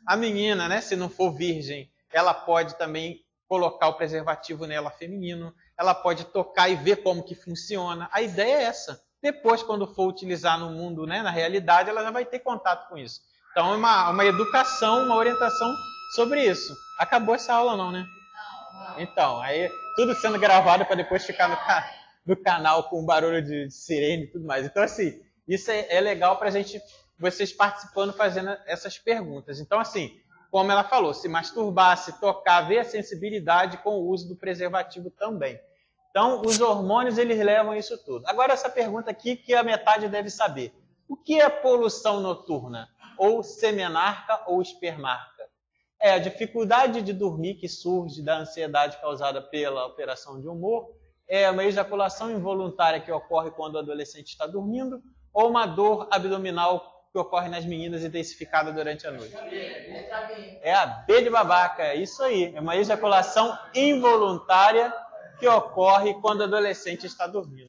A menina, né, se não for virgem, ela pode também colocar o preservativo nela feminino, ela pode tocar e ver como que funciona. A ideia é essa. Depois, quando for utilizar no mundo, né, na realidade, ela já vai ter contato com isso. Então, uma educação, uma orientação sobre isso. Acabou essa aula não, né? Então, aí tudo sendo gravado para depois ficar no canal com barulho de sirene e tudo mais. Então, assim, isso é legal para vocês participando, fazendo essas perguntas. Então, assim, como ela falou, se masturbar, se tocar, ver a sensibilidade com o uso do preservativo também. Então, os hormônios, eles levam isso tudo. Agora, essa pergunta aqui que a metade deve saber. O que é poluição noturna? Ou semenarca ou espermarca? É a dificuldade de dormir que surge da ansiedade causada pela alteração de humor, é uma ejaculação involuntária que ocorre quando o adolescente está dormindo, ou uma dor abdominal que ocorre nas meninas intensificada durante a noite. É a B de babaca, é isso aí. É uma ejaculação involuntária que ocorre quando o adolescente está dormindo.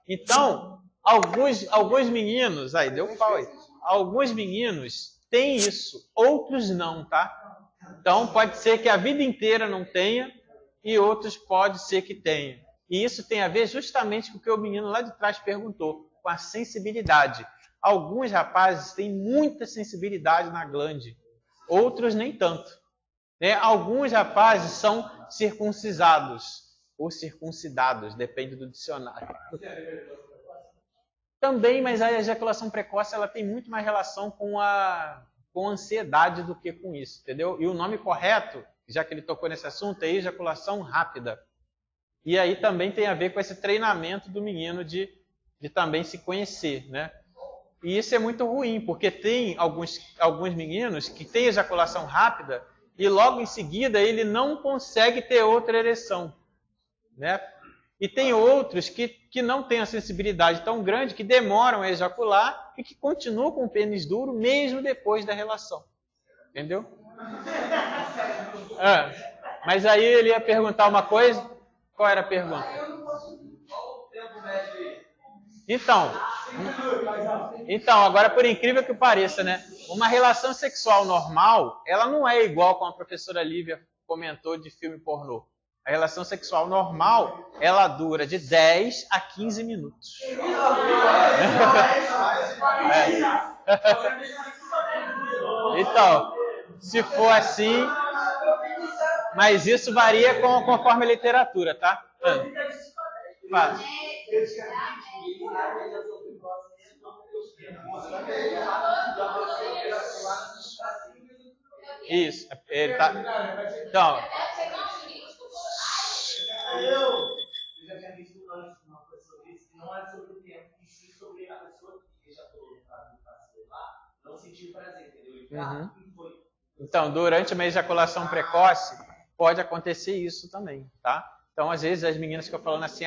Então, alguns meninos, aí deu pau aí, alguns meninos têm isso, outros não, tá? Então, pode ser que a vida inteira não tenha e outros pode ser que tenha. E isso tem a ver justamente com o que o menino lá de trás perguntou, com a sensibilidade. Alguns rapazes têm muita sensibilidade na glande, outros nem tanto. Né? Alguns rapazes são circuncisados ou circuncidados, depende do dicionário. Também, mas a ejaculação precoce ela tem muito mais relação com ansiedade do que com isso, entendeu? E o nome correto, já que ele tocou nesse assunto, é ejaculação rápida. E aí também tem a ver com esse treinamento do menino de também se conhecer, né? E isso é muito ruim, porque tem alguns meninos que têm ejaculação rápida e logo em seguida ele não consegue ter outra ereção, né? E tem outros que não têm a sensibilidade tão grande, que demoram a ejacular e que continuam com o pênis duro mesmo depois da relação. Entendeu? Mas aí ele ia perguntar uma coisa. Qual era a pergunta? Então, agora por incrível que pareça, né? Uma relação sexual normal, ela não é igual como a professora Lívia comentou de filme pornô. A relação sexual normal, ela dura de 10 a 15 minutos. Então, se for assim... Mas isso varia conforme a literatura, tá? Fala. Isso. Ele tá... Então... Eu já tinha visto antes uma coisa sobre isso, que não é sobre o tempo, e sim sobre a pessoa que já falou lá, não sentiu prazer, entendeu? Então, durante uma ejaculação precoce, pode acontecer isso também, tá? Então, às vezes, as meninas ficam falando assim,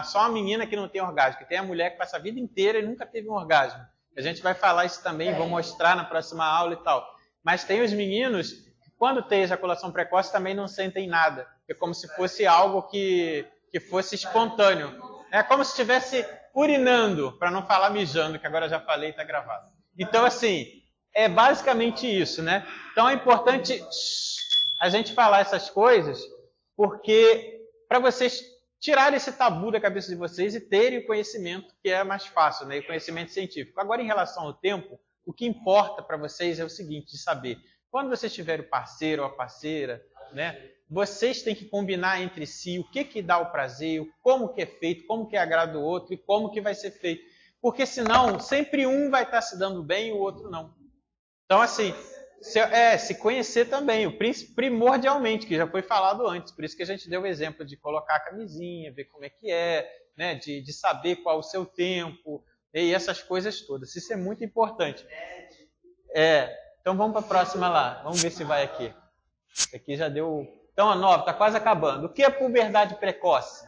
só a menina que não tem orgasmo, que tem a mulher que passa a vida inteira e nunca teve um orgasmo. A gente vai falar isso também, vou mostrar na próxima aula e tal. Mas tem os meninos que, quando tem ejaculação precoce, também não sentem nada. É como se fosse algo que fosse espontâneo. É como se estivesse urinando, para não falar mijando, que agora já falei e está gravado. Então, assim, é basicamente isso, né? Então, é importante a gente falar essas coisas, porque para vocês tirarem esse tabu da cabeça de vocês e terem o conhecimento que é mais fácil, né? O conhecimento científico. Agora, em relação ao tempo, o que importa para vocês é o seguinte, de saber, quando vocês tiverem o parceiro ou a parceira, né? Vocês têm que combinar entre si o que dá o prazer, como que é feito, como que agrada o outro e como que vai ser feito. Porque senão, sempre um vai estar se dando bem e o outro não. Então, assim, se conhecer também, primordialmente, que já foi falado antes. Por isso que a gente deu o exemplo de colocar a camisinha, ver como é que é, né? De saber qual o seu tempo, e essas coisas todas. Isso é muito importante. Então, vamos para a próxima lá. Vamos ver se vai aqui. Aqui já deu... Então, a 9, está quase acabando. O que é puberdade precoce?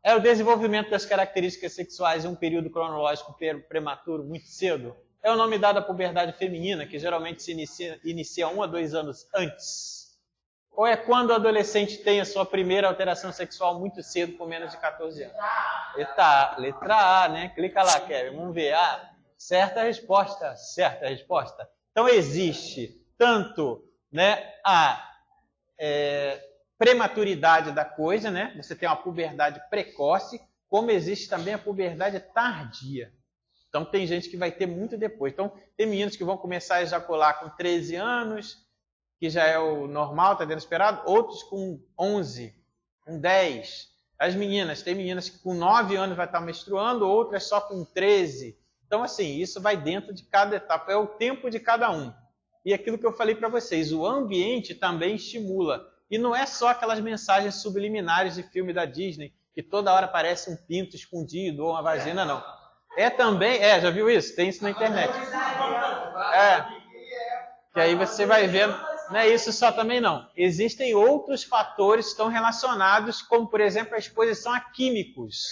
É o desenvolvimento das características sexuais em um período cronológico prematuro, muito cedo. É o nome dado à puberdade feminina, que geralmente se inicia 1 a 2 anos antes. Ou é quando o adolescente tem a sua primeira alteração sexual muito cedo, com menos de 14 anos? Letra A, né? Clica lá, Kevin. Vamos ver. Certa resposta. Então, existe tanto, né, a prematuridade da coisa, né? Você tem uma puberdade precoce, como existe também a puberdade tardia. Então tem gente que vai ter muito depois. Então tem meninos que vão começar a ejacular com 13 anos, que já é o normal, está dentro esperado, outros com 11, com 10. Tem meninas que com 9 anos vai estar menstruando, outras só com 13. Então assim, isso vai dentro de cada etapa, é o tempo de cada um. E aquilo que eu falei para vocês, o ambiente também estimula. E não é só aquelas mensagens subliminares de filme da Disney, que toda hora parece um pinto escondido ou uma vagina, não. É também, já viu isso? Tem isso na internet. Que aí você vai vendo, não é isso só também não. Existem outros fatores que estão relacionados, como por exemplo a exposição a químicos,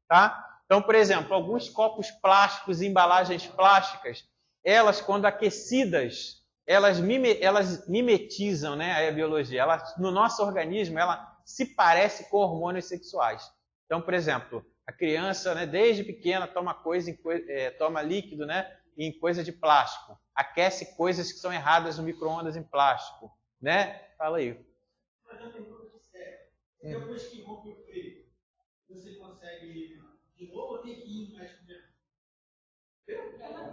tá? Então, por exemplo, alguns copos plásticos e embalagens plásticas, elas quando aquecidas, elas mimetizam, né, a biologia. No nosso organismo, ela se parece com hormônios sexuais. Então, por exemplo, a criança, né, desde pequena, toma líquido, né, em coisa de plástico. Aquece coisas que são erradas no micro-ondas em plástico. Né? Fala aí. Mas eu tenho uma pergunta séria. Depois que rompe o freio, você consegue de novo ou tem que ir no médico mesmo?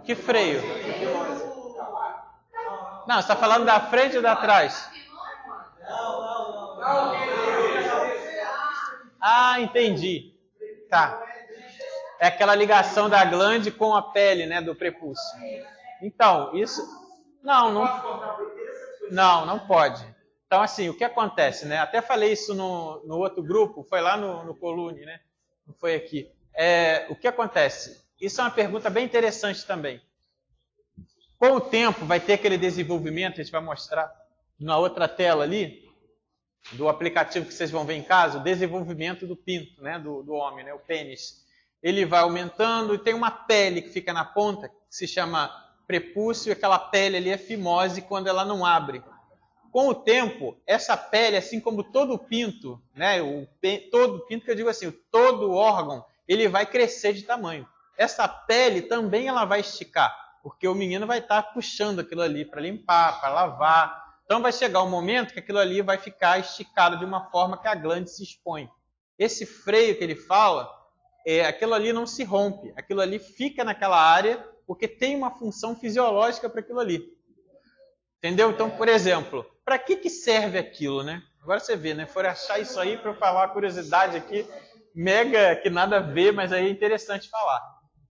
Que freio? Não, você está falando da frente ou da trás? Não. Ah, entendi. Tá. É aquela ligação da glande com a pele, né, do prepúcio. Então, isso... Não pode. Então, assim, o que acontece, né? Até falei isso no outro grupo, foi lá no Colune, né? Não foi aqui. O que acontece? Isso é uma pergunta bem interessante também. Com o tempo, vai ter aquele desenvolvimento, a gente vai mostrar na outra tela ali, do aplicativo que vocês vão ver em casa, o desenvolvimento do pinto, né, do homem, né, o pênis. Ele vai aumentando e tem uma pele que fica na ponta, que se chama prepúcio, e aquela pele ali é fimose quando ela não abre. Com o tempo, essa pele, assim como todo o pinto, né, todo pinto que eu digo assim, todo órgão, ele vai crescer de tamanho. Essa pele também ela vai esticar, porque o menino vai estar puxando aquilo ali para limpar, para lavar. Então vai chegar um momento que aquilo ali vai ficar esticado de uma forma que a glande se expõe. Esse freio que ele fala, aquilo ali não se rompe, aquilo ali fica naquela área porque tem uma função fisiológica para aquilo ali. Entendeu? Então, por exemplo, para que serve aquilo, né? Agora você vê, né? For achar isso aí para eu falar uma curiosidade aqui, mega que nada a ver, mas aí é interessante falar.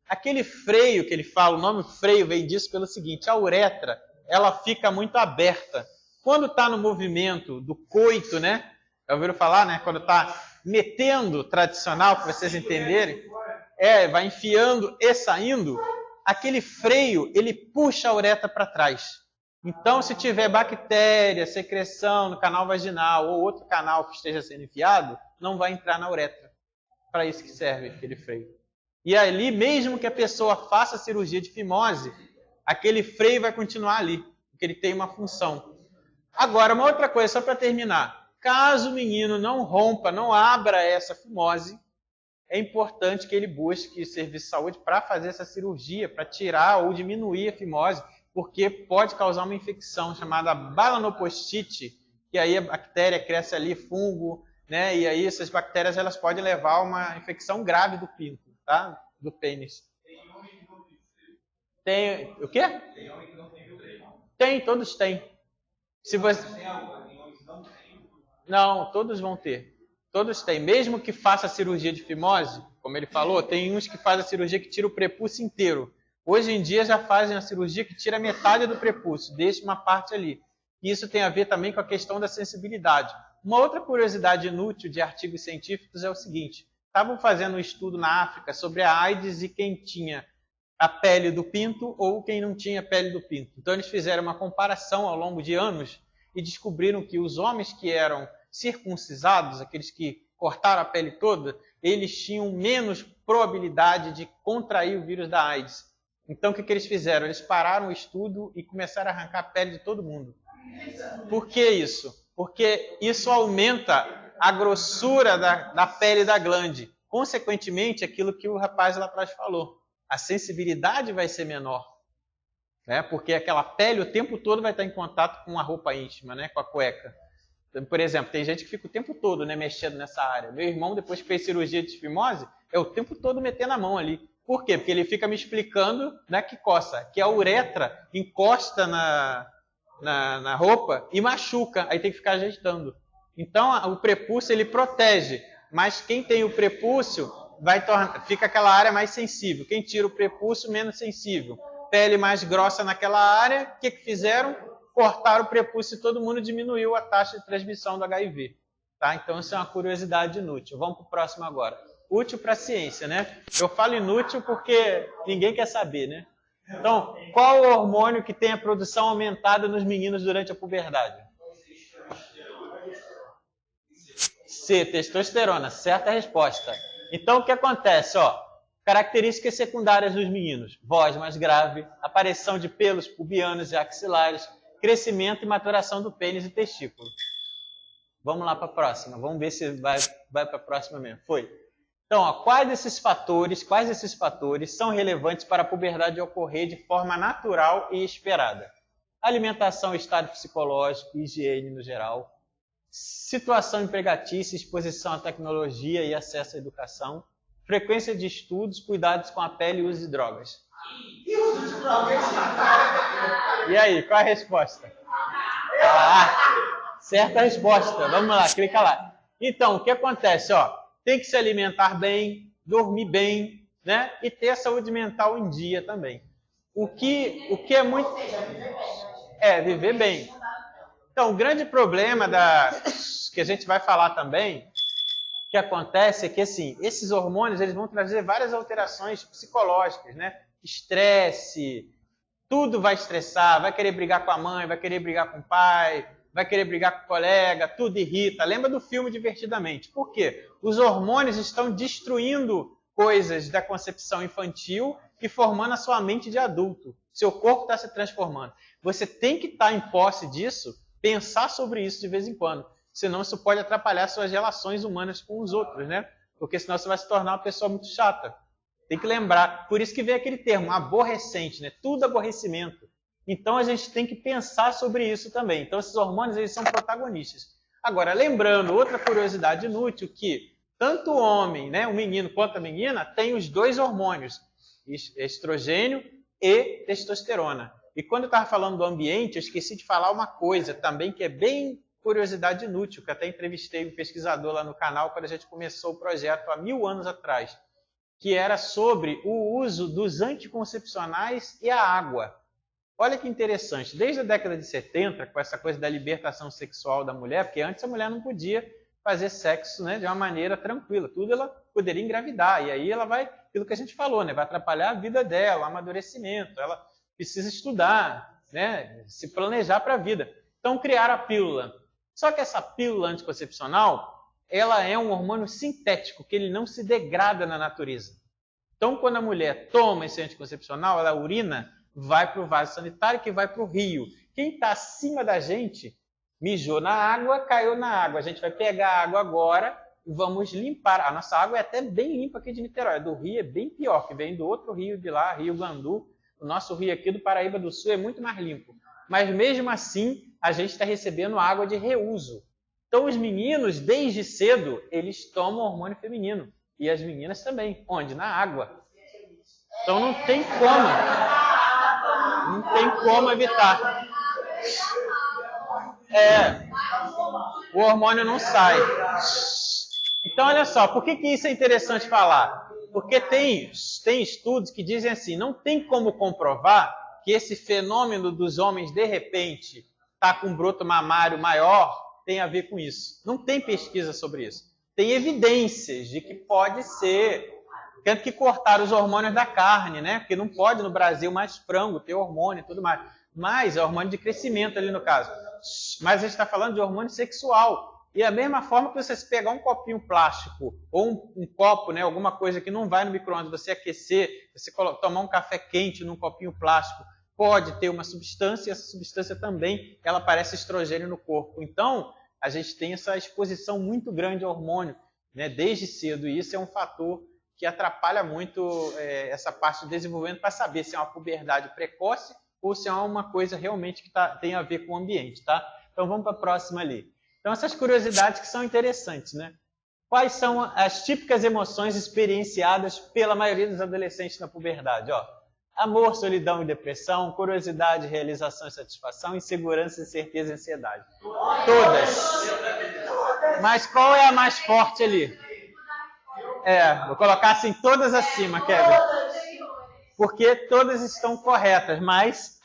Aquele freio que ele fala, o nome freio vem disso pelo seguinte, a uretra, ela fica muito aberta. Quando está no movimento do coito, né? Já ouviram falar, né? Quando está metendo, tradicional, para vocês entenderem, vai enfiando e saindo, aquele freio, ele puxa a uretra para trás. Então, se tiver bactéria, secreção no canal vaginal ou outro canal que esteja sendo enfiado, não vai entrar na uretra. Para isso que serve aquele freio. E ali, mesmo que a pessoa faça cirurgia de fimose, aquele freio vai continuar ali, porque ele tem uma função. Agora, uma outra coisa, só para terminar. Caso o menino não rompa, não abra essa fimose, é importante que ele busque serviço de saúde para fazer essa cirurgia, para tirar ou diminuir a fimose, porque pode causar uma infecção chamada balanopostite, que aí a bactéria cresce ali, fungo, né? E aí essas bactérias elas podem levar a uma infecção grave do pinto, tá? Do pênis. Tem homem que não tem freio? Tem o quê? Tem homem que não tem freio? Tem, todos têm. Se você... Tem homem que não tem? Não, todos vão ter. Todos têm. Mesmo que faça a cirurgia de fimose, como ele falou, tem uns que fazem a cirurgia que tira o prepúcio inteiro. Hoje em dia já fazem a cirurgia que tira metade do prepúcio, deixa uma parte ali. E isso tem a ver também com a questão da sensibilidade. Uma outra curiosidade inútil de artigos científicos é o seguinte. Estavam fazendo um estudo na África sobre a AIDS e quem tinha a pele do pinto ou quem não tinha a pele do pinto. Então eles fizeram uma comparação ao longo de anos e descobriram que os homens que eram circuncisados, aqueles que cortaram a pele toda, eles tinham menos probabilidade de contrair o vírus da AIDS. Então, o que eles fizeram? Eles pararam o estudo e começaram a arrancar a pele de todo mundo. Por que isso? Porque isso aumenta a grossura da pele da glande. Consequentemente, aquilo que o rapaz lá atrás falou. A sensibilidade vai ser menor. Né? Porque aquela pele o tempo todo vai estar em contato com a roupa íntima, né? Com a cueca. Então, por exemplo, tem gente que fica o tempo todo, né, mexendo nessa área. Meu irmão, depois que fez cirurgia de fimose, é o tempo todo metendo a mão ali. Por quê? Porque ele fica me explicando, né, que coça, que a uretra encosta na roupa e machuca, aí tem que ficar ajeitando. Então, o prepúcio ele protege, mas quem tem o prepúcio fica aquela área mais sensível. Quem tira o prepúcio, menos sensível. Pele mais grossa naquela área, o que fizeram? Cortaram o prepúcio e todo mundo diminuiu a taxa de transmissão do HIV. Tá? Então, isso é uma curiosidade inútil. Vamos para o próximo agora. Útil para a ciência, né? Eu falo inútil porque ninguém quer saber, né? Então, qual o hormônio que tem a produção aumentada nos meninos durante a puberdade? C, testosterona. Certa resposta. Então, o que acontece? Características secundárias dos meninos. Voz mais grave, aparição de pelos pubianos e axilares, crescimento e maturação do pênis e testículo. Vamos lá para a próxima. Vamos ver se vai para a próxima mesmo. Foi. Então, quais desses fatores são relevantes para a puberdade ocorrer de forma natural e esperada? Alimentação, estado psicológico, higiene no geral, situação empregatícia, exposição à tecnologia e acesso à educação, frequência de estudos, cuidados com a pele e uso de drogas. E aí, qual é a resposta? Certa resposta. Vamos lá, clica lá. Então, o que acontece? Tem que se alimentar bem, dormir bem, né? E ter a saúde mental em dia também. O que é muito... viver bem. Então, o grande problema que a gente vai falar também, que acontece é que, assim, esses hormônios eles vão trazer várias alterações psicológicas, né? Estresse, tudo vai estressar, vai querer brigar com a mãe, vai querer brigar com o pai, vai querer brigar com o colega, tudo irrita. Lembra do filme Divertidamente? Por quê? Os hormônios estão destruindo coisas da concepção infantil e formando a sua mente de adulto. Seu corpo está se transformando. Você tem que estar em posse disso, pensar sobre isso de vez em quando. Senão isso pode atrapalhar suas relações humanas com os outros, né? Porque senão você vai se tornar uma pessoa muito chata. Tem que lembrar. Por isso que vem aquele termo, aborrecente, né? Tudo aborrecimento. Então, a gente tem que pensar sobre isso também. Então, esses hormônios, eles são protagonistas. Agora, lembrando, outra curiosidade inútil, que tanto o homem, né, o menino, quanto a menina, tem os dois hormônios, estrogênio e testosterona. E quando eu estava falando do ambiente, eu esqueci de falar uma coisa também, que é bem curiosidade inútil, que até entrevistei um pesquisador lá no canal, quando a gente começou o projeto há 1000 anos atrás, que era sobre o uso dos anticoncepcionais e a água. Olha que interessante, desde a década de 70, com essa coisa da libertação sexual da mulher, porque antes a mulher não podia fazer sexo, né, de uma maneira tranquila, tudo ela poderia engravidar, e aí ela vai, aquilo que a gente falou, né, vai atrapalhar a vida dela, o amadurecimento, ela precisa estudar, né, se planejar para a vida. Então criaram a pílula. Só que essa pílula anticoncepcional, ela é um hormônio sintético, que ele não se degrada na natureza. Então quando a mulher toma esse anticoncepcional, ela urina, vai para o vaso sanitário, que vai para o rio. Quem está acima da gente, mijou na água, caiu na água. A gente vai pegar a água agora e vamos limpar. A nossa água é até bem limpa aqui de Niterói. A do rio é bem pior, que vem do outro rio de lá, Rio Gandu. O nosso rio aqui do Paraíba do Sul é muito mais limpo. Mas mesmo assim, a gente está recebendo água de reuso. Então os meninos, desde cedo, eles tomam hormônio feminino. E as meninas também. Onde? Na água. Então não tem como. Não tem como evitar. O hormônio não sai. Então, olha só, por que isso é interessante falar? Porque tem estudos que dizem assim, não tem como comprovar que esse fenômeno dos homens, de repente, estar com um broto mamário maior, tem a ver com isso. Não tem pesquisa sobre isso. Tem evidências de que pode ser... Tanto que cortaram os hormônios da carne, né? Porque não pode no Brasil mais frango ter hormônio e tudo mais. Mas é hormônio de crescimento ali no caso. Mas a gente está falando de hormônio sexual. E a mesma forma que você pegar um copinho plástico ou um copo, né? Alguma coisa que não vai no micro-ondas, você aquecer, você tomar um café quente num copinho plástico, pode ter uma substância e essa substância também, ela parece estrogênio no corpo. Então, a gente tem essa exposição muito grande ao hormônio, né? Desde cedo. E isso é um fator que atrapalha muito essa parte do desenvolvimento para saber se é uma puberdade precoce ou se é uma coisa realmente que tem a ver com o ambiente, tá? Então vamos para a próxima ali. Então essas curiosidades que são interessantes, né? Quais são as típicas emoções experienciadas pela maioria dos adolescentes na puberdade? Ó, amor, solidão e depressão, curiosidade, realização e satisfação, insegurança, incerteza e ansiedade. Todas. Mas qual é a mais forte ali? Vou colocar assim todas acima, Kevin. Porque todas estão corretas, mas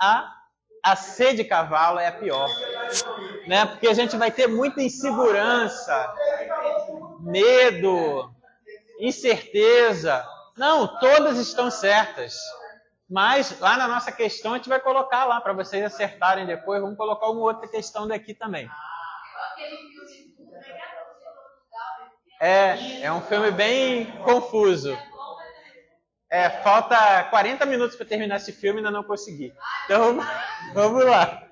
a C de cavalo é a pior. Né? Porque a gente vai ter muita insegurança, medo, incerteza. Não, todas estão certas. Mas lá na nossa questão a gente vai colocar lá para vocês acertarem depois. Vamos colocar uma outra questão daqui também. É um filme bem confuso. Falta 40 minutos para terminar esse filme e ainda não consegui. Então, vamos lá.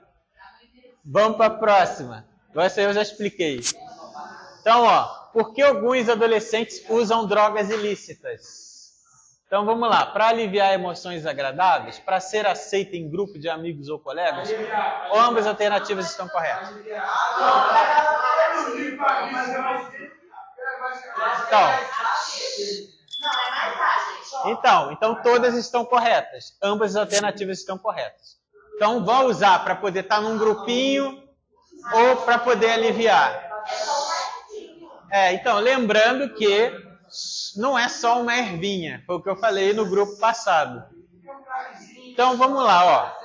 Vamos para a próxima. Essa eu já expliquei. Então, por que alguns adolescentes usam drogas ilícitas? Então, vamos lá. Para aliviar emoções agradáveis, para ser aceito em grupo de amigos ou colegas, ou ambas alternativas estão corretas? Então todas estão corretas. Ambas as alternativas estão corretas. Então, vão usar para poder estar num grupinho ou para poder aliviar. Então, lembrando que não é só uma ervinha. Foi o que eu falei no grupo passado. Então, vamos lá,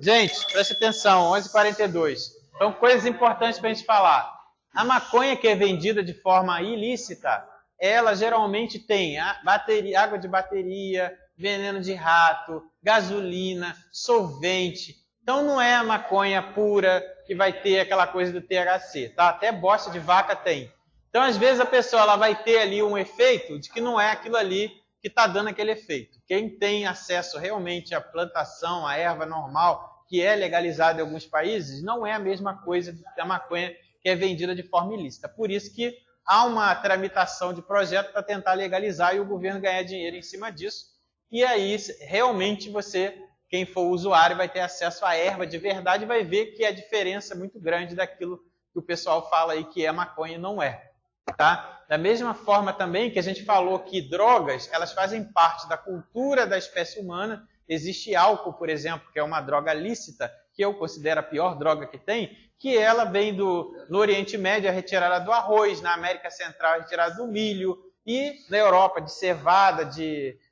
Gente, preste atenção, 11h42. Então, coisas importantes para a gente falar. A maconha que é vendida de forma ilícita, ela geralmente tem água de bateria, veneno de rato, gasolina, solvente. Então não é a maconha pura que vai ter aquela coisa do THC, tá? Até bosta de vaca tem. Então às vezes a pessoa ela vai ter ali um efeito de que não é aquilo ali que está dando aquele efeito. Quem tem acesso realmente à plantação, à erva normal, que é legalizada em alguns países, não é a mesma coisa da maconha que é vendida de forma ilícita. Por isso que há uma tramitação de projeto para tentar legalizar e o governo ganhar dinheiro em cima disso. E aí, realmente, quem for usuário, vai ter acesso à erva de verdade e vai ver que a diferença é muito grande daquilo que o pessoal fala aí que é maconha e não é. Tá? Da mesma forma também que a gente falou que drogas, elas fazem parte da cultura da espécie humana. Existe álcool, por exemplo, que é uma droga lícita, que eu considero a pior droga que tem, que ela vem no Oriente Médio, é retirada do arroz, na América Central é retirada do milho, e na Europa de cevada,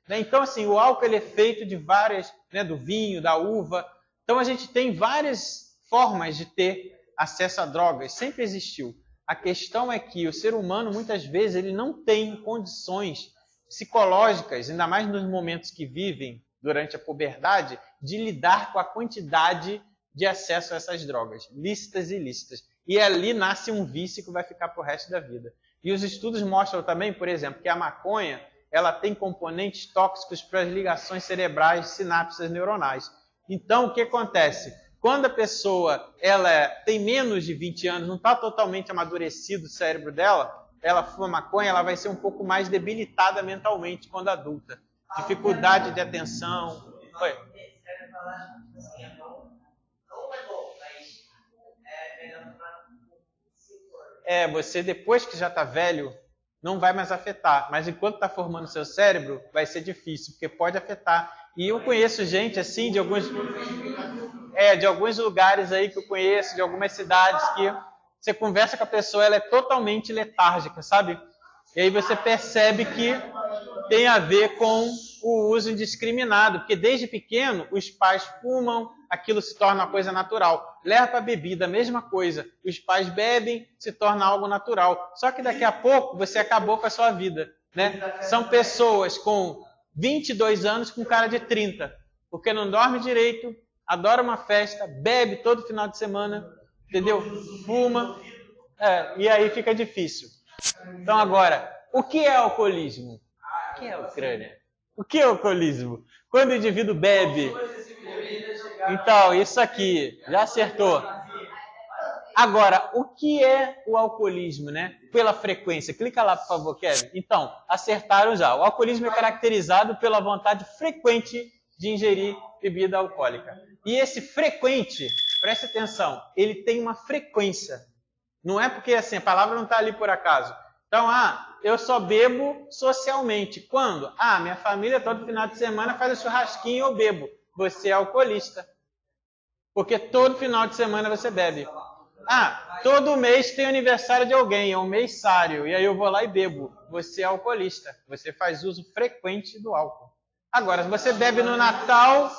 Então, assim, o álcool ele é feito de várias, do vinho, da uva. Então, a gente tem várias formas de ter acesso a drogas, sempre existiu. A questão é que o ser humano, muitas vezes, ele não tem condições psicológicas, ainda mais nos momentos que vivem durante a puberdade, de lidar com a quantidade de acesso a essas drogas, lícitas e ilícitas. E ali nasce um vício que vai ficar para o resto da vida. E os estudos mostram também, por exemplo, que a maconha ela tem componentes tóxicos para as ligações cerebrais, sinapses neuronais. Então, o que acontece? Quando a pessoa ela tem menos de 20 anos, não está totalmente amadurecido o cérebro dela, ela fuma maconha, ela vai ser um pouco mais debilitada mentalmente quando adulta. Dificuldade de atenção. Oi. Você depois que já está velho, não vai mais afetar. Mas enquanto está formando seu cérebro, vai ser difícil, porque pode afetar. E eu conheço gente assim, de alguns lugares aí que eu conheço, de algumas cidades, que você conversa com a pessoa, ela é totalmente letárgica, sabe? E aí você percebe que tem a ver com o uso indiscriminado, porque desde pequeno os pais fumam, aquilo se torna uma coisa natural. Leva para a bebida, a mesma coisa. Os pais bebem, se torna algo natural. Só que daqui a pouco você acabou com a sua vida, né? São pessoas com 22 anos com cara de 30, porque não dorme direito, adora uma festa, bebe todo final de semana, entendeu? Fuma, e aí fica difícil. Então agora, o que é alcoolismo? O que é Ucrânia? O que é alcoolismo? Quando o indivíduo bebe. Então, isso aqui, já acertou. Agora, o que é o alcoolismo, né? Pela frequência. Clica lá, por favor, Kevin. Então, acertaram já. O alcoolismo é caracterizado pela vontade frequente de ingerir bebida alcoólica. E esse frequente, preste atenção, ele tem uma frequência. Não é porque assim, a palavra não está ali por acaso. Então, eu só bebo socialmente. Quando? Minha família todo final de semana faz um churrasquinho e eu bebo. Você é alcoolista. Porque todo final de semana você bebe. Todo mês tem aniversário de alguém, é um mêssário, e aí eu vou lá e bebo. Você é alcoolista. Você faz uso frequente do álcool. Agora, se você bebe no Natal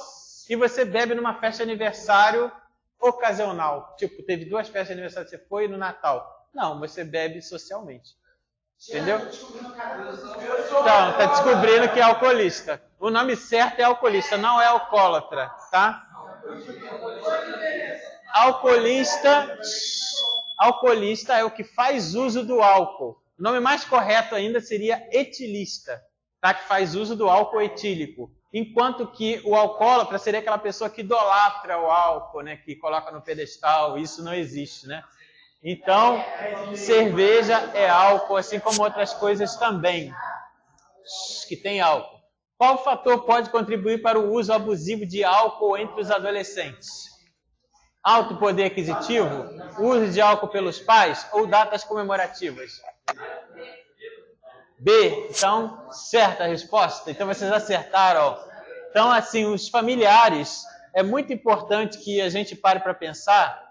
e você bebe numa festa de aniversário ocasional, tipo, teve 2 festas de aniversário que você foi no Natal. Não, você bebe socialmente. Entendeu? Então, tá descobrindo que é alcoolista. O nome certo é alcoolista, não é alcoólatra, tá? Alcoolista é o que faz uso do álcool. O nome mais correto ainda seria etilista, tá? Que faz uso do álcool etílico. Enquanto que o alcoólatra seria aquela pessoa que idolatra o álcool, né? Que coloca no pedestal. Isso não existe, né? Então, cerveja é álcool, assim como outras coisas também que tem álcool. Qual fator pode contribuir para o uso abusivo de álcool entre os adolescentes? Alto poder aquisitivo, uso de álcool pelos pais ou datas comemorativas? B. Então, certa a resposta. Então, vocês acertaram. Então, assim, os familiares, é muito importante que a gente pare para pensar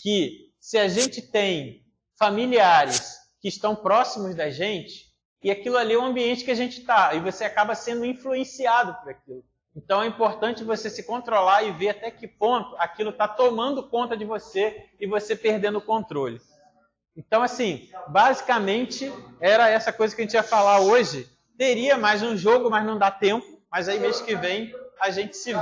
que se a gente tem familiares que estão próximos da gente, e aquilo ali é o ambiente que a gente está, e você acaba sendo influenciado por aquilo. Então é importante você se controlar e ver até que ponto aquilo está tomando conta de você e você perdendo o controle. Então, assim, basicamente era essa coisa que a gente ia falar hoje. Teria mais um jogo, mas não dá tempo. Mas aí mês que vem a gente se vê.